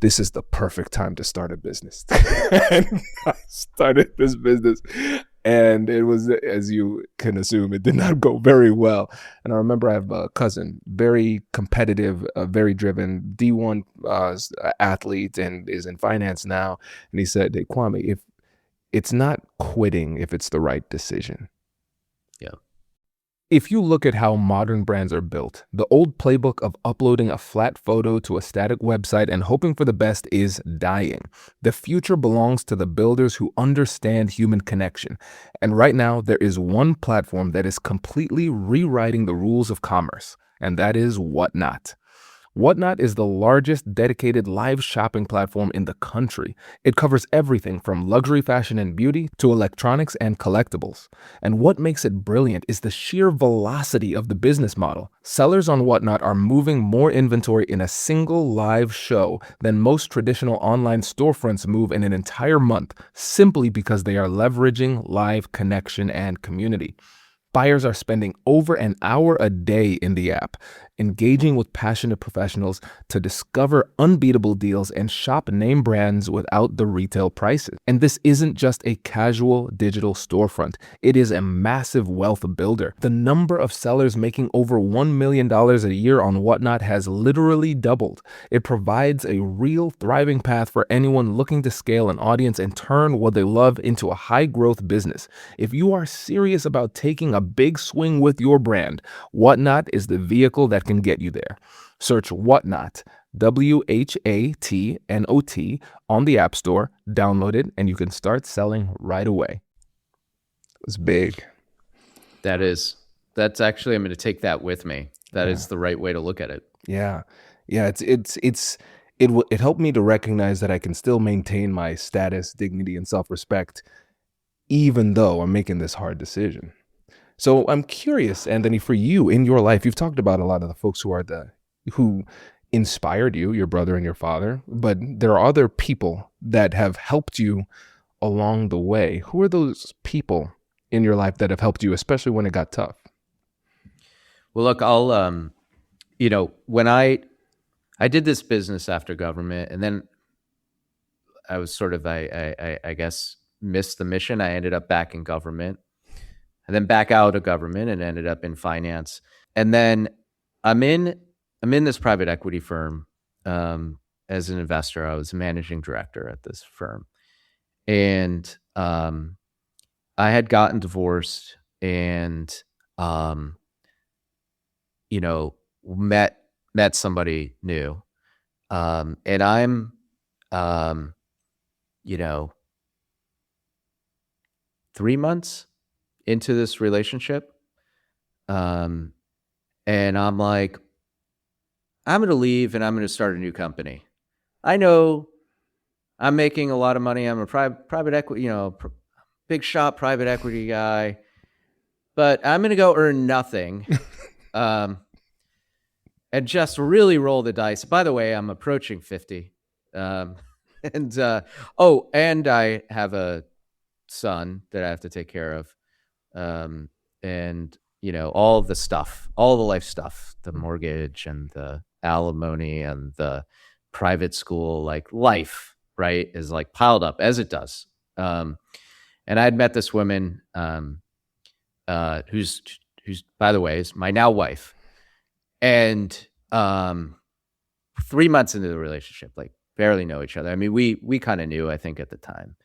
Speaker 2: This is the perfect time to start a business. And I started this business, and it was, as you can assume, it did not go very well. And I remember I have a cousin, very competitive, very driven, D1 athlete, and is in finance now. And he said, "Hey, Kwame, it's not quitting if it's the right decision."
Speaker 1: Yeah.
Speaker 2: If you look at how modern brands are built, the old playbook of uploading a flat photo to a static website and hoping for the best is dying. The future belongs to the builders who understand human connection. And right now, there is one platform that is completely rewriting the rules of commerce, and that is Whatnot. Whatnot is the largest dedicated live shopping platform in the country. It covers everything from luxury fashion and beauty to electronics and collectibles. And what makes it brilliant is the sheer velocity of the business model. Sellers on Whatnot are moving more inventory in a single live show than most traditional online storefronts move in an entire month, simply because they are leveraging live connection and community. Buyers are spending over an hour a day in the app, engaging with passionate professionals to discover unbeatable deals and shop name brands without the retail prices. And this isn't just a casual digital storefront. It is a massive wealth builder. The number of sellers making over $1 million a year on Whatnot has literally doubled. It provides a real thriving path for anyone looking to scale an audience and turn what they love into a high-growth business. If you are serious about taking a big swing with your brand, Whatnot is the vehicle that that can get you there. Search Whatnot, WHATNOT, on the App Store, download it, and you can start selling right away. It's big.
Speaker 1: That's actually, I'm going to take that with me. That is the right way to look at it.
Speaker 2: Yeah. It helped me to recognize that I can still maintain my status, dignity, and self-respect, even though I'm making this hard decision. So I'm curious, Anthony, for you in your life, you've talked about a lot of the folks who inspired you, your brother and your father, but there are other people that have helped you along the way. Who are those people in your life that have helped you, especially when it got tough?
Speaker 1: Well, look, I'll, when I did this business after government, and then I was sort of, I guess, missed the mission. I ended up back in government, and then back out of government, and ended up in finance. And then I'm in this private equity firm as an investor. I was a managing director at this firm, and I had gotten divorced, and met somebody new, and I'm 3 months into this relationship, and I'm like, I'm going to leave and I'm going to start a new company. I know I'm making a lot of money. I'm a private equity, big shot private equity guy, but I'm going to go earn nothing. And just really roll the dice. By the way, I'm approaching 50. And I have a son that I have to take care of. And all the stuff, all the life stuff, the mortgage and the alimony and the private school, like life, right, is like piled up as it does. And I had met this woman, who's, by the way, is my now wife. And 3 months into the relationship, like barely know each other. I mean, we kind of knew, I think, at the time.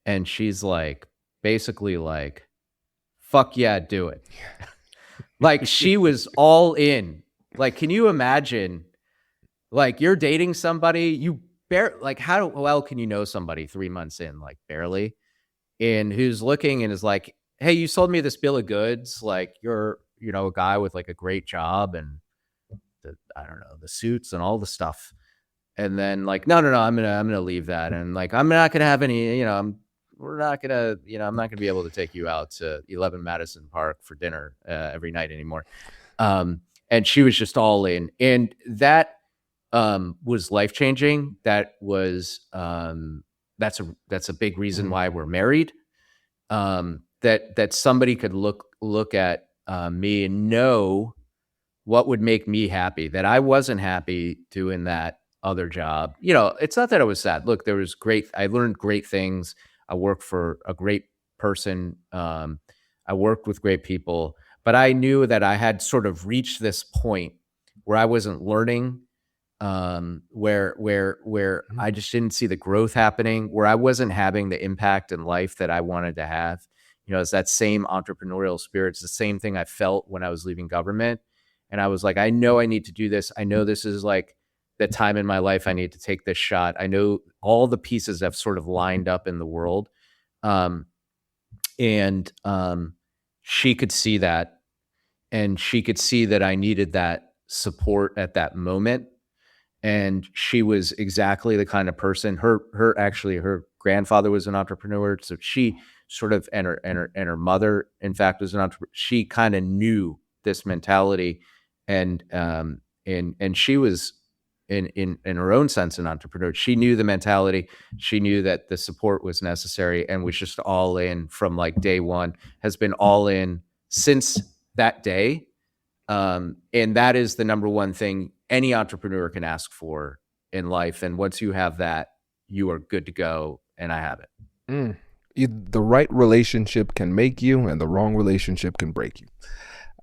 Speaker 1: And she's like, basically like, fuck yeah, do it. Like, she was all in. Like, can you imagine, like, you're dating somebody, like, how well can you know somebody 3 months in? Like, barely. And who's looking and is like, hey, you sold me this bill of goods. Like, you're, a guy with like a great job and the suits and all the stuff. And then like, no, I'm gonna leave that. And like, I'm not gonna have any, I'm not gonna be able to take you out to 11 Madison Park for dinner every night anymore. And she was just all in, and that was life changing. That was that's a big reason why we're married. That somebody could look at me and know what would make me happy, that I wasn't happy doing that other job. It's not that I was sad. Look, I learned great things. I worked for a great person. I worked with great people, but I knew that I had sort of reached this point where I wasn't learning, where I just didn't see the growth happening, where I wasn't having the impact in life that I wanted to have. It's that same entrepreneurial spirit. It's the same thing I felt when I was leaving government. And I was like, I know I need to do this. I know this is like the time in my life I need to take this shot. I know all the pieces have sort of lined up in the world. And she could see that, and she could see that I needed that support at that moment. And she was exactly the kind of person, her grandfather was an entrepreneur. So she sort of, and her mother, in fact, was an entrepreneur. She kind of knew this mentality. And she was in her own sense an entrepreneur. She knew the mentality. She knew that the support was necessary, and was just all in from like day one, has been all in since that day. And that is the number one thing any entrepreneur can ask for in life. And once you have that, you are good to go. And I have it.
Speaker 2: The right relationship can make you, and the wrong relationship can break you.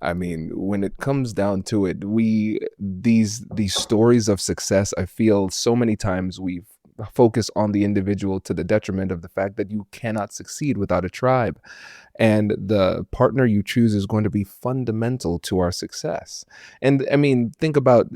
Speaker 2: I mean, when it comes down to it, these stories of success, I feel so many times we've focus on the individual to the detriment of the fact that you cannot succeed without a tribe. And the partner you choose is going to be fundamental to our success. And I mean, think about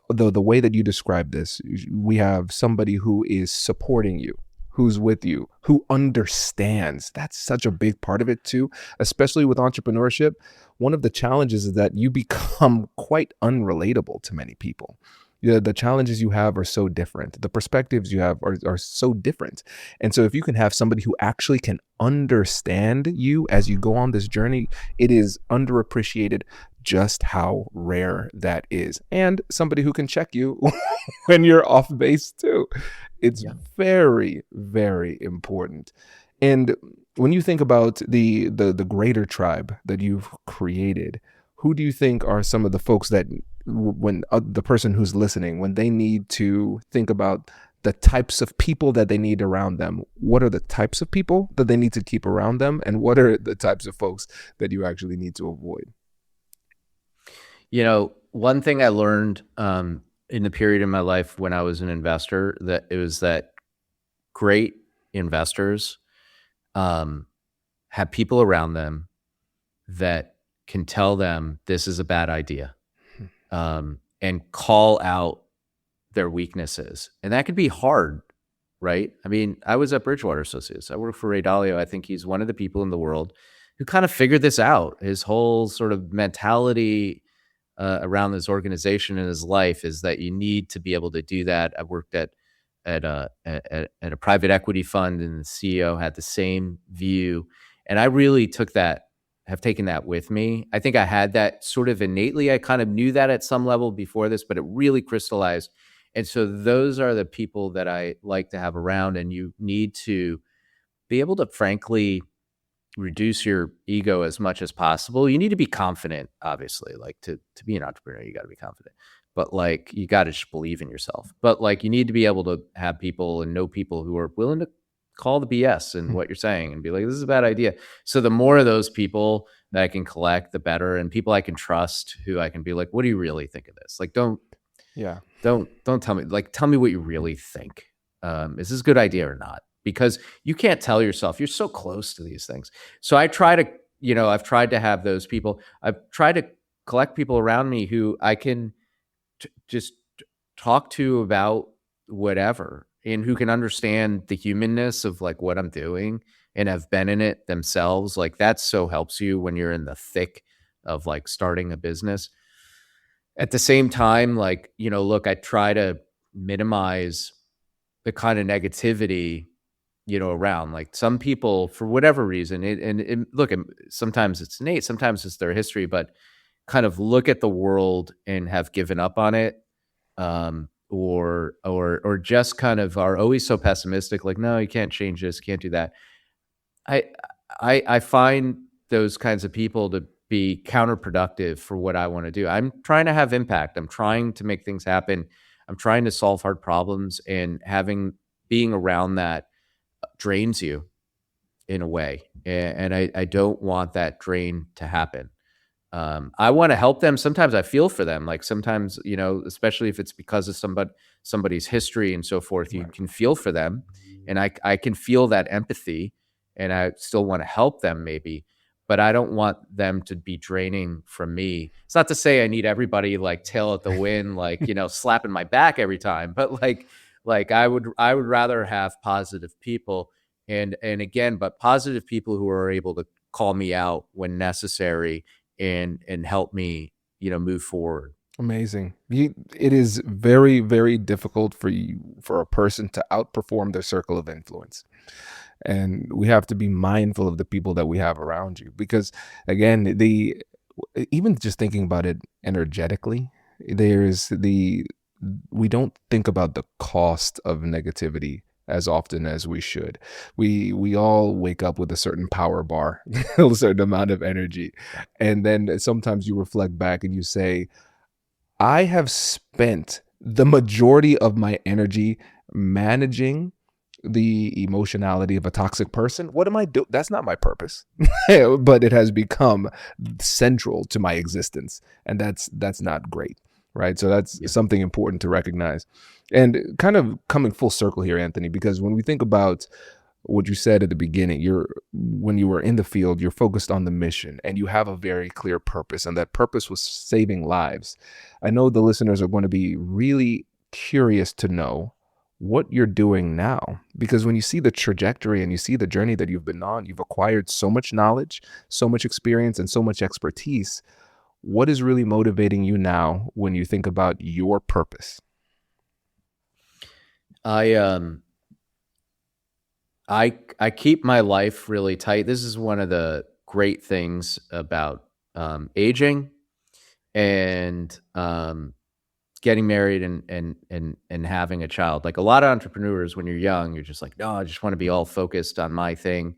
Speaker 2: the way that you describe this. We have somebody who is supporting you, who's with you, who understands. That's such a big part of it too, especially with entrepreneurship. One of the challenges is that you become quite unrelatable to many people. Yeah, the challenges you have are so different. The perspectives you have are so different. And so if you can have somebody who actually can understand you as you go on this journey, it is underappreciated just how rare that is. And somebody who can check you when you're off base too. It's very, very important. And when you think about the greater tribe that you've created, who do you think are some of the folks that when the person who's listening, when they need to think about the types of people that they need around them, what are the types of people that they need to keep around them? And what are the types of folks that you actually need to avoid?
Speaker 1: One thing I learned in the period in my life when I was an investor, that it was that great investors have people around them that can tell them this is a bad idea, and call out their weaknesses. And that could be hard, right? I mean, I was at Bridgewater Associates. I work for Ray Dalio. I think he's one of the people in the world who kind of figured this out. His whole sort of mentality around this organization in his life is that you need to be able to do that. I worked at a private equity fund, and the CEO had the same view. And I really have taken that with me. I think I had that sort of innately. I kind of knew that at some level before this, but it really crystallized. And so those are the people that I like to have around, and you need to be able to frankly reduce your ego as much as possible. You need to be confident, obviously. Like to be an entrepreneur, you got to be confident. But like you got to just believe in yourself. But like you need to be able to have people and know people who are willing to call the BS and what you're saying and be like, this is a bad idea. So the more of those people that I can collect, the better. And people I can trust, who I can be like, what do you really think of this? Like, don't tell me, like, tell me what you really think. Is this a good idea or not? Because you can't tell yourself, you're so close to these things. So I try to, I've tried to have those people. I've tried to collect people around me who I can just talk to about whatever, and who can understand the humanness of like what I'm doing and have been in it themselves. Like that so helps you when you're in the thick of like starting a business. At the same time, like, look, I try to minimize the kind of negativity, around like some people for whatever reason. Look, sometimes it's innate, sometimes it's their history, but kind of look at the world and have given up on it. Or just kind of are always so pessimistic, like, no, you can't change this, can't do that. I find those kinds of people to be counterproductive for what I want to do. I'm trying to have impact. I'm trying to make things happen. I'm trying to solve hard problems, and being around that drains you in a way. And I don't want that drain to happen. I want to help them. Sometimes I feel for them. Like sometimes, especially if it's because of somebody's history and so forth, you can feel for them, and I can feel that empathy, and I still want to help them maybe, but I don't want them to be draining from me. It's not to say I need everybody like tail at the wind, like, slapping my back every time, but like I would rather have positive people, and again, but positive people who are able to call me out when necessary and help me, move forward.
Speaker 2: Amazing. It is very, very difficult for a person to outperform their circle of influence. And we have to be mindful of the people that we have around you, because again, even just thinking about it energetically, we don't think about the cost of negativity as often as we should. We all wake up with a certain power bar, a certain amount of energy. And then sometimes you reflect back and you say, I have spent the majority of my energy managing the emotionality of a toxic person. What am I doing? That's not my purpose, but it has become central to my existence. And that's not great. right? So that's
Speaker 1: Yep.
Speaker 2: something important to recognize. And kind of coming full circle here, Anthony, because when we think about what you said at the beginning, when you were in the field, you're focused on the mission and you have a very clear purpose, and that purpose was saving lives. I know the listeners are going to be really curious to know what you're doing now, because when you see the trajectory and you see the journey that you've been on, you've acquired so much knowledge, so much experience, and so much expertise. What is really motivating you now when you think about your purpose?
Speaker 1: I I keep my life really tight. This is one of the great things about aging and getting married and having a child. Like a lot of entrepreneurs, when you're young, you're just like, no, I just want to be all focused on my thing.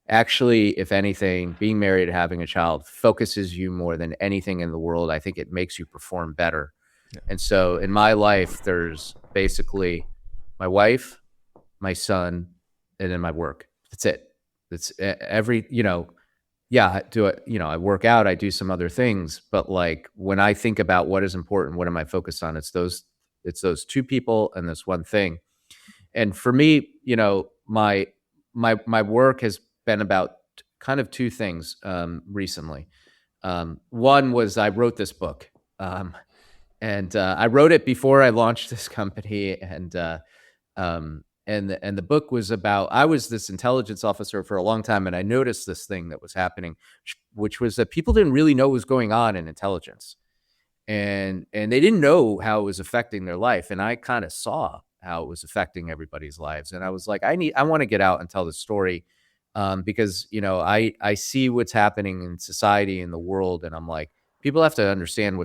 Speaker 1: Actually, if anything, being married and having a child focuses you more than anything in the world. I think it makes you perform better.
Speaker 2: Yeah.
Speaker 1: And so in my life, there's basically my wife, my son, and then my work. That's it. That's every, yeah, I do it, I work out, I do some other things, but like when I think about what is important, what am I focused on? It's those two people and this one thing. And for me, my work has been about kind of two things recently. One was I wrote this book. And I wrote it before I launched this company, and the book was about, I was this intelligence officer for a long time, and I noticed this thing that was happening, which was that people didn't really know what was going on in intelligence, and they didn't know how it was affecting their life, and I kind of saw how it was affecting everybody's lives, and I was like, I want to get out and tell the story, because I see what's happening in society, in the world, and I'm like, people have to understand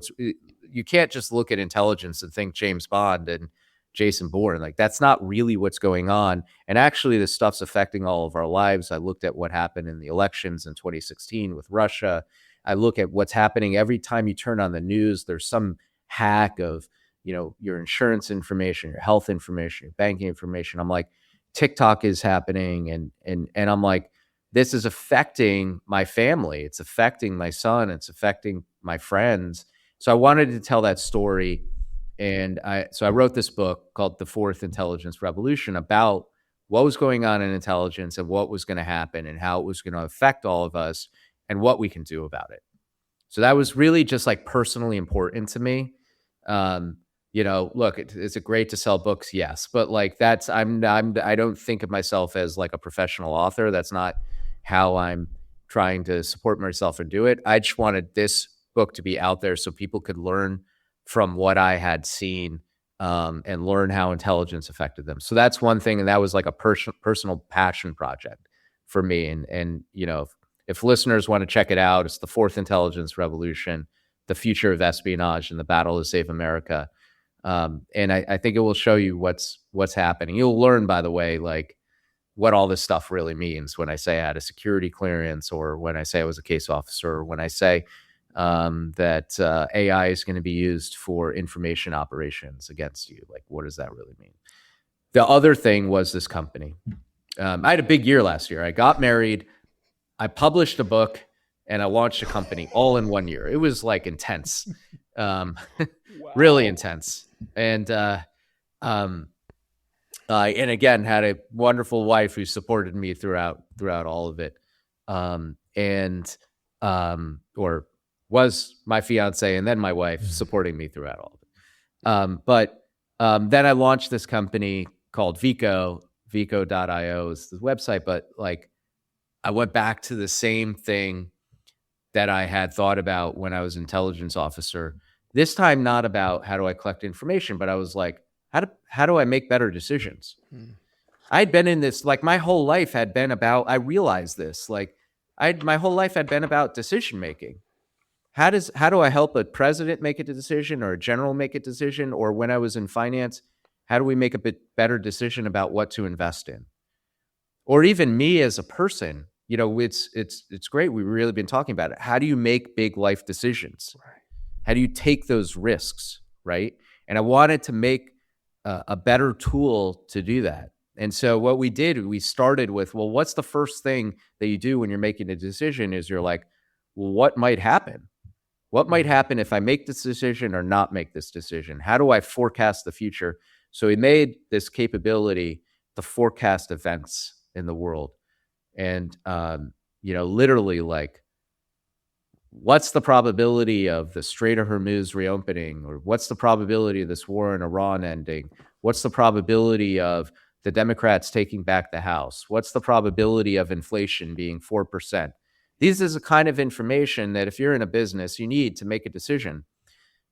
Speaker 1: you can't just look at intelligence and think James Bond and Jason Bourne. Like that's not really what's going on. And actually this stuff's affecting all of our lives. I looked at what happened in the elections in 2016 with Russia. I look at what's happening every time you turn on the news. There's some hack of, your insurance information, your health information, your banking information. I'm like, TikTok is happening. And I'm like, this is affecting my family. It's affecting my son. It's affecting my friends. So I wanted to tell that story. And I wrote this book called The Fourth Intelligence Revolution about what was going on in intelligence and what was going to happen and how it was going to affect all of us and what we can do about it. So that was really just like personally important to me. Look, is it great to sell books? Yes. But like I don't think of myself as like a professional author. That's not how I'm trying to support myself and do it. I just wanted this book to be out there so people could learn from what I had seen, and learn how intelligence affected them. So that's one thing. And that was like a personal passion project for me. And if listeners want to check it out, it's The Fourth Intelligence Revolution, the future of espionage and the battle to save America. And I think it will show you what's happening. You'll learn, by the way, like what all this stuff really means when I say I had a security clearance, or when I say I was a case officer, or when I say that AI is going to be used for information operations against you. Like, what does that really mean? The other thing was this company. I had a big year last year. I got married, I published a book, and I launched a company all in 1 year. It was like intense, really intense. And and again, had a wonderful wife who supported me throughout all of it, or was my fiance and then my wife supporting me throughout all of it. But then I launched this company called Veeo. Veeo.io is the website, but like I went back to the same thing that I had thought about when I was intelligence officer. This time, not about how do I collect information, but I was like, how do I make better decisions? I'd been in this, like my whole life had been about, I realized this, like my whole life had been about decision making. How do I help a president make a decision, or a general make a decision? Or when I was in finance, how do we make a bit better decision about what to invest in? Or even me as a person, it's great. We've really been talking about it. How do you make big life decisions?
Speaker 2: Right.
Speaker 1: How do you take those risks? Right. And I wanted to make a better tool to do that. And so what we did, we started with, well, what's the first thing that you do when you're making a decision? Is you're like, well, what might happen? What might happen if I make this decision or not make this decision? How do I forecast the future? So we made this capability to forecast events in the world. And, literally like, what's the probability of the Strait of Hormuz reopening? Or what's the probability of this war in Iran ending? What's the probability of the Democrats taking back the House? What's the probability of inflation being 4%? These is the kind of information that if you're in a business, you need to make a decision.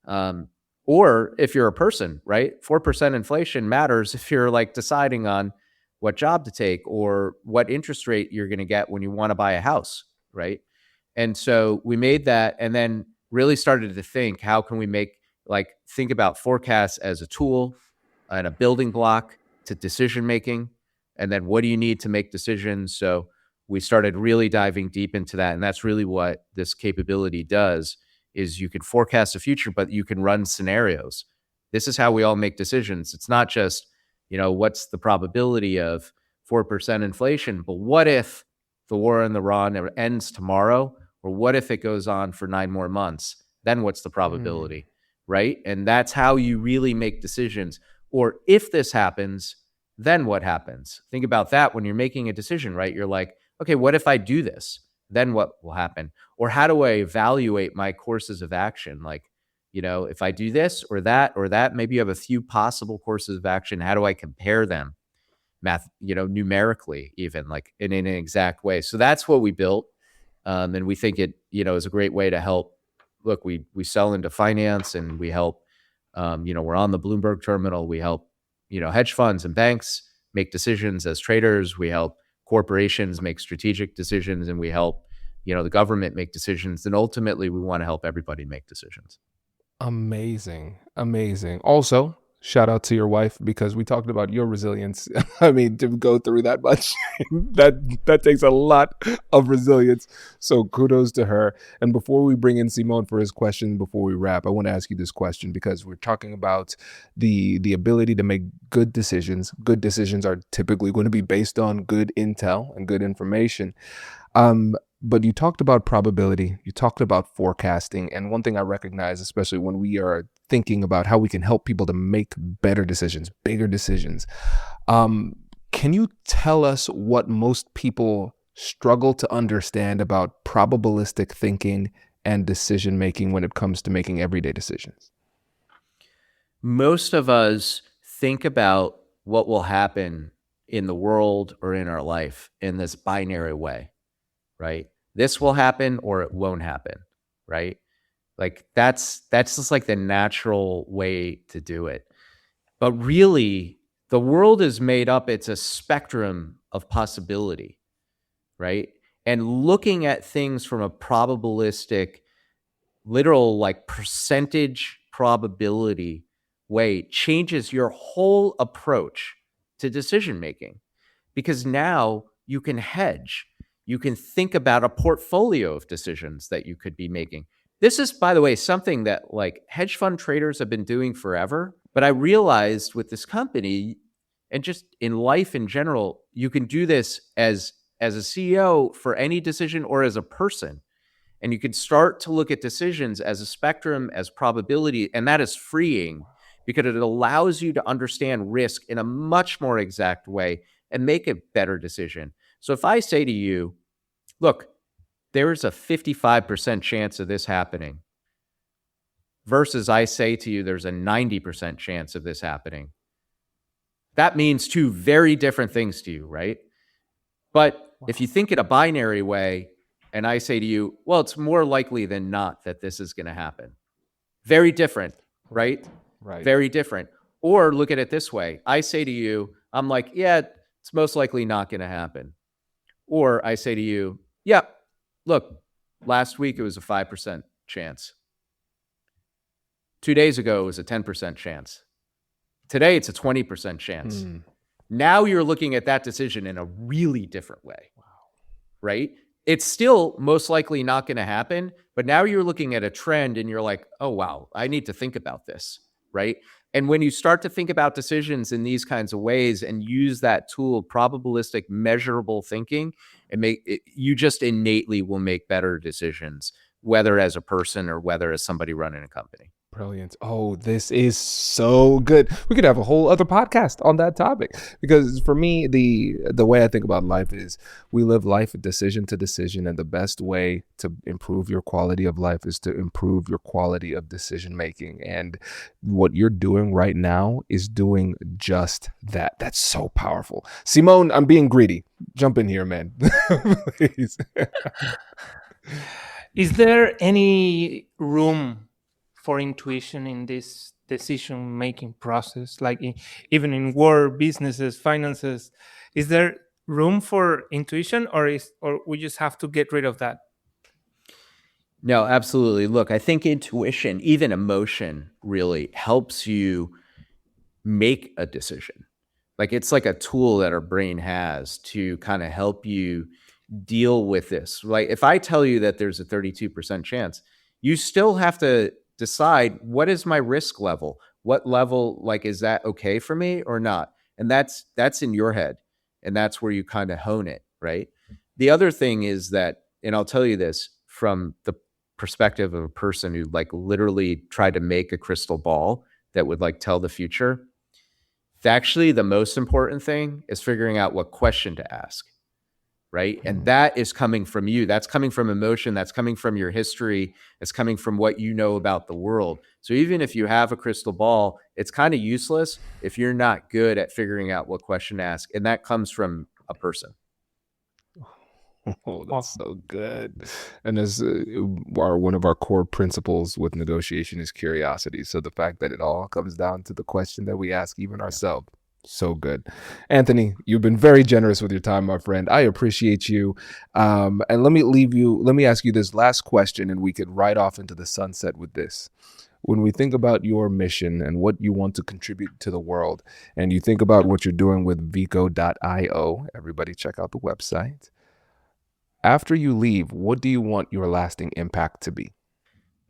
Speaker 1: Or if you're a person, right? 4% inflation matters if you're like deciding on what job to take or what interest rate you're going to get when you want to buy a house, right? And so we made that and then really started to think, how can we think about forecasts as a tool and a building block to decision making? And then what do you need to make decisions? So we started really diving deep into that. And that's really what this capability does, is you can forecast the future, but you can run scenarios. This is how we all make decisions. It's not just, what's the probability of 4% inflation, but what if the war in Iran ends tomorrow? Or what if it goes on for 9 more months? Then what's the probability, right? And that's how you really make decisions. Or if this happens, then what happens? Think about that when you're making a decision, right? You're like, okay, what if I do this? Then what will happen? Or how do I evaluate my courses of action? Like, if I do this or that, maybe you have a few possible courses of action. How do I compare them? Numerically, even like in an exact way. So that's what we built. And we think it, is a great way to help. Look, we sell into finance and we help, we're on the Bloomberg terminal. We help, hedge funds and banks make decisions as traders. We help corporations make strategic decisions, and we help, the government make decisions. And ultimately, we want to help everybody make decisions.
Speaker 2: Amazing. Also, shout out to your wife, because we talked about your resilience. I mean, to go through that much, that takes a lot of resilience. So kudos to her. And before we bring in Simone for his question, before we wrap, I want to ask you this question, because we're talking about the ability to make good decisions. Good decisions are typically going to be based on good intel and good information. But you talked about probability, you talked about forecasting, and one thing I recognize, especially when we are thinking about how we can help people to make better decisions, bigger decisions. Can you tell us what most people struggle to understand about probabilistic thinking and decision making when it comes to making everyday decisions?
Speaker 1: Most of us think about what will happen in the world or in our life in this binary way, right? This will happen or it won't happen, right? Like that's just like the natural way to do it. But really, the world is made up, it's a spectrum of possibility, right? And looking at things from a probabilistic, literal like percentage probability way changes your whole approach to decision making, because now you can hedge. You can think about a portfolio of decisions that you could be making. This is, by the way, something that like hedge fund traders have been doing forever. But I realized with this company and just in life in general, you can do this as a CEO for any decision or as a person. And you can start to look at decisions as a spectrum, as probability, and that is freeing because it allows you to understand risk in a much more exact way and make a better decision. So if I say to you, look, there's a 55% chance of this happening, versus I say to you, there's a 90% chance of this happening, that means two very different things to you, right? But if you think in a binary way, and I say to you, well, it's more likely than not that this is going to happen. Very different, right?
Speaker 2: Right.
Speaker 1: Very different. Or look at it this way. I say to you, I'm like, yeah, it's most likely not going to happen. Or I say to you, yeah, look, last week it was a 5% chance. 2 days ago it was a 10% chance. Today it's a 20% chance. Now you're looking at that decision in a really different way, right? It's still most likely not going to happen, but now you're looking at a trend and you're like, oh, wow, I need to think about this, right? And when you start to think about decisions in these kinds of ways and use that tool, probabilistic, measurable thinking, and you just innately will make better decisions. whether as a person or whether as somebody running a company.
Speaker 2: Brilliant. Oh, this is so good. We could have a whole other podcast on that topic, because for me, the way I think about life is we live life decision to decision, and the best way to improve your quality of life is to improve your quality of decision making. And what you're doing right now is doing just that. That's so powerful. Simone, I'm being greedy. Jump in here, man. Please.
Speaker 3: Is there any room for intuition in this decision-making process, like even in work, businesses, finances? Is there room for intuition, or we just have to get rid of that?
Speaker 1: No, absolutely. Look, I think intuition, even emotion, really helps you make a decision. Like it's like a tool that our brain has to kind of help you deal with this. Like if I tell you that there's a 32% chance, you still have to decide, what is my risk level? What level, like, is that okay for me or not? And that's in your head. And that's where you kind of hone it, right? The other thing is that, and I'll tell you this from the perspective of a person who like literally tried to make a crystal ball that would like tell the future. Actually, the most important thing is figuring out what question to ask, right? And that is coming from you. That's coming from emotion. That's coming from your history. It's coming from what you know about the world. So even if you have a crystal ball, it's kind of useless if you're not good at figuring out what question to ask. And that comes from a person.
Speaker 2: Oh, that's so good. And as one of our core principles with negotiation is curiosity. So the fact that it all comes down to the question that we ask even ourselves. So good. Anthony, you've been very generous with your time, my friend. I appreciate you. And let me ask you this last question, and we could ride off into the sunset with this. When we think about your mission and what you want to contribute to the world, and you think about what you're doing with Veeo.io, everybody check out the website. After you leave, what do you want your lasting impact to be?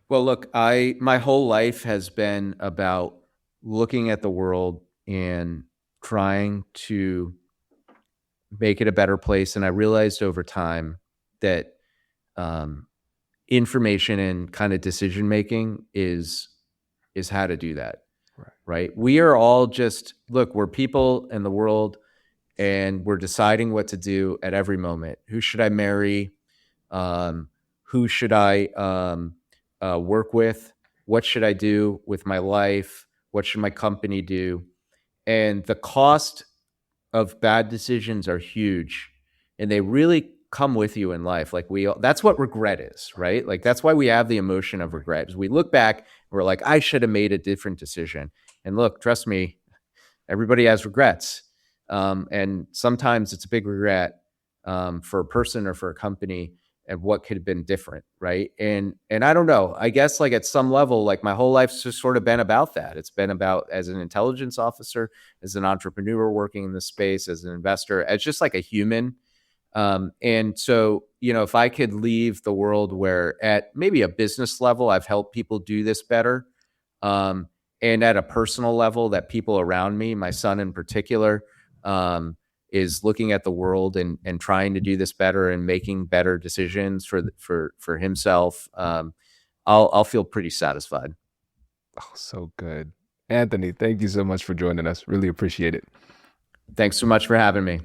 Speaker 1: Well, look, my whole life has been about looking at the world and trying to make it a better place. And I realized over time that information and kind of decision making is how to do that. Right? We are all just, look, we're people in the world, and we're deciding what to do at every moment. Who should I marry? Who should I work with? What should I do with my life? What should my company do? And the cost of bad decisions are huge, and they really come with you in life. Like that's what regret is, right? Like that's why we have the emotion of regret. As we look back, and we're like, I should have made a different decision. And look, trust me, everybody has regrets. And sometimes it's a big regret for a person or for a company, and what could have been different, right? And I don't know. I guess like at some level, like my whole life's just sort of been about that. It's been about, as an intelligence officer, as an entrepreneur working in this space, as an investor, as just like a human. And so, if I could leave the world where at maybe a business level, I've helped people do this better, and at a personal level, that people around me, my son in particular, is looking at the world and trying to do this better and making better decisions for himself, I'll feel pretty satisfied.
Speaker 2: Oh, so good. Anthony, thank you so much for joining us. Really appreciate it.
Speaker 1: Thanks so much for having me.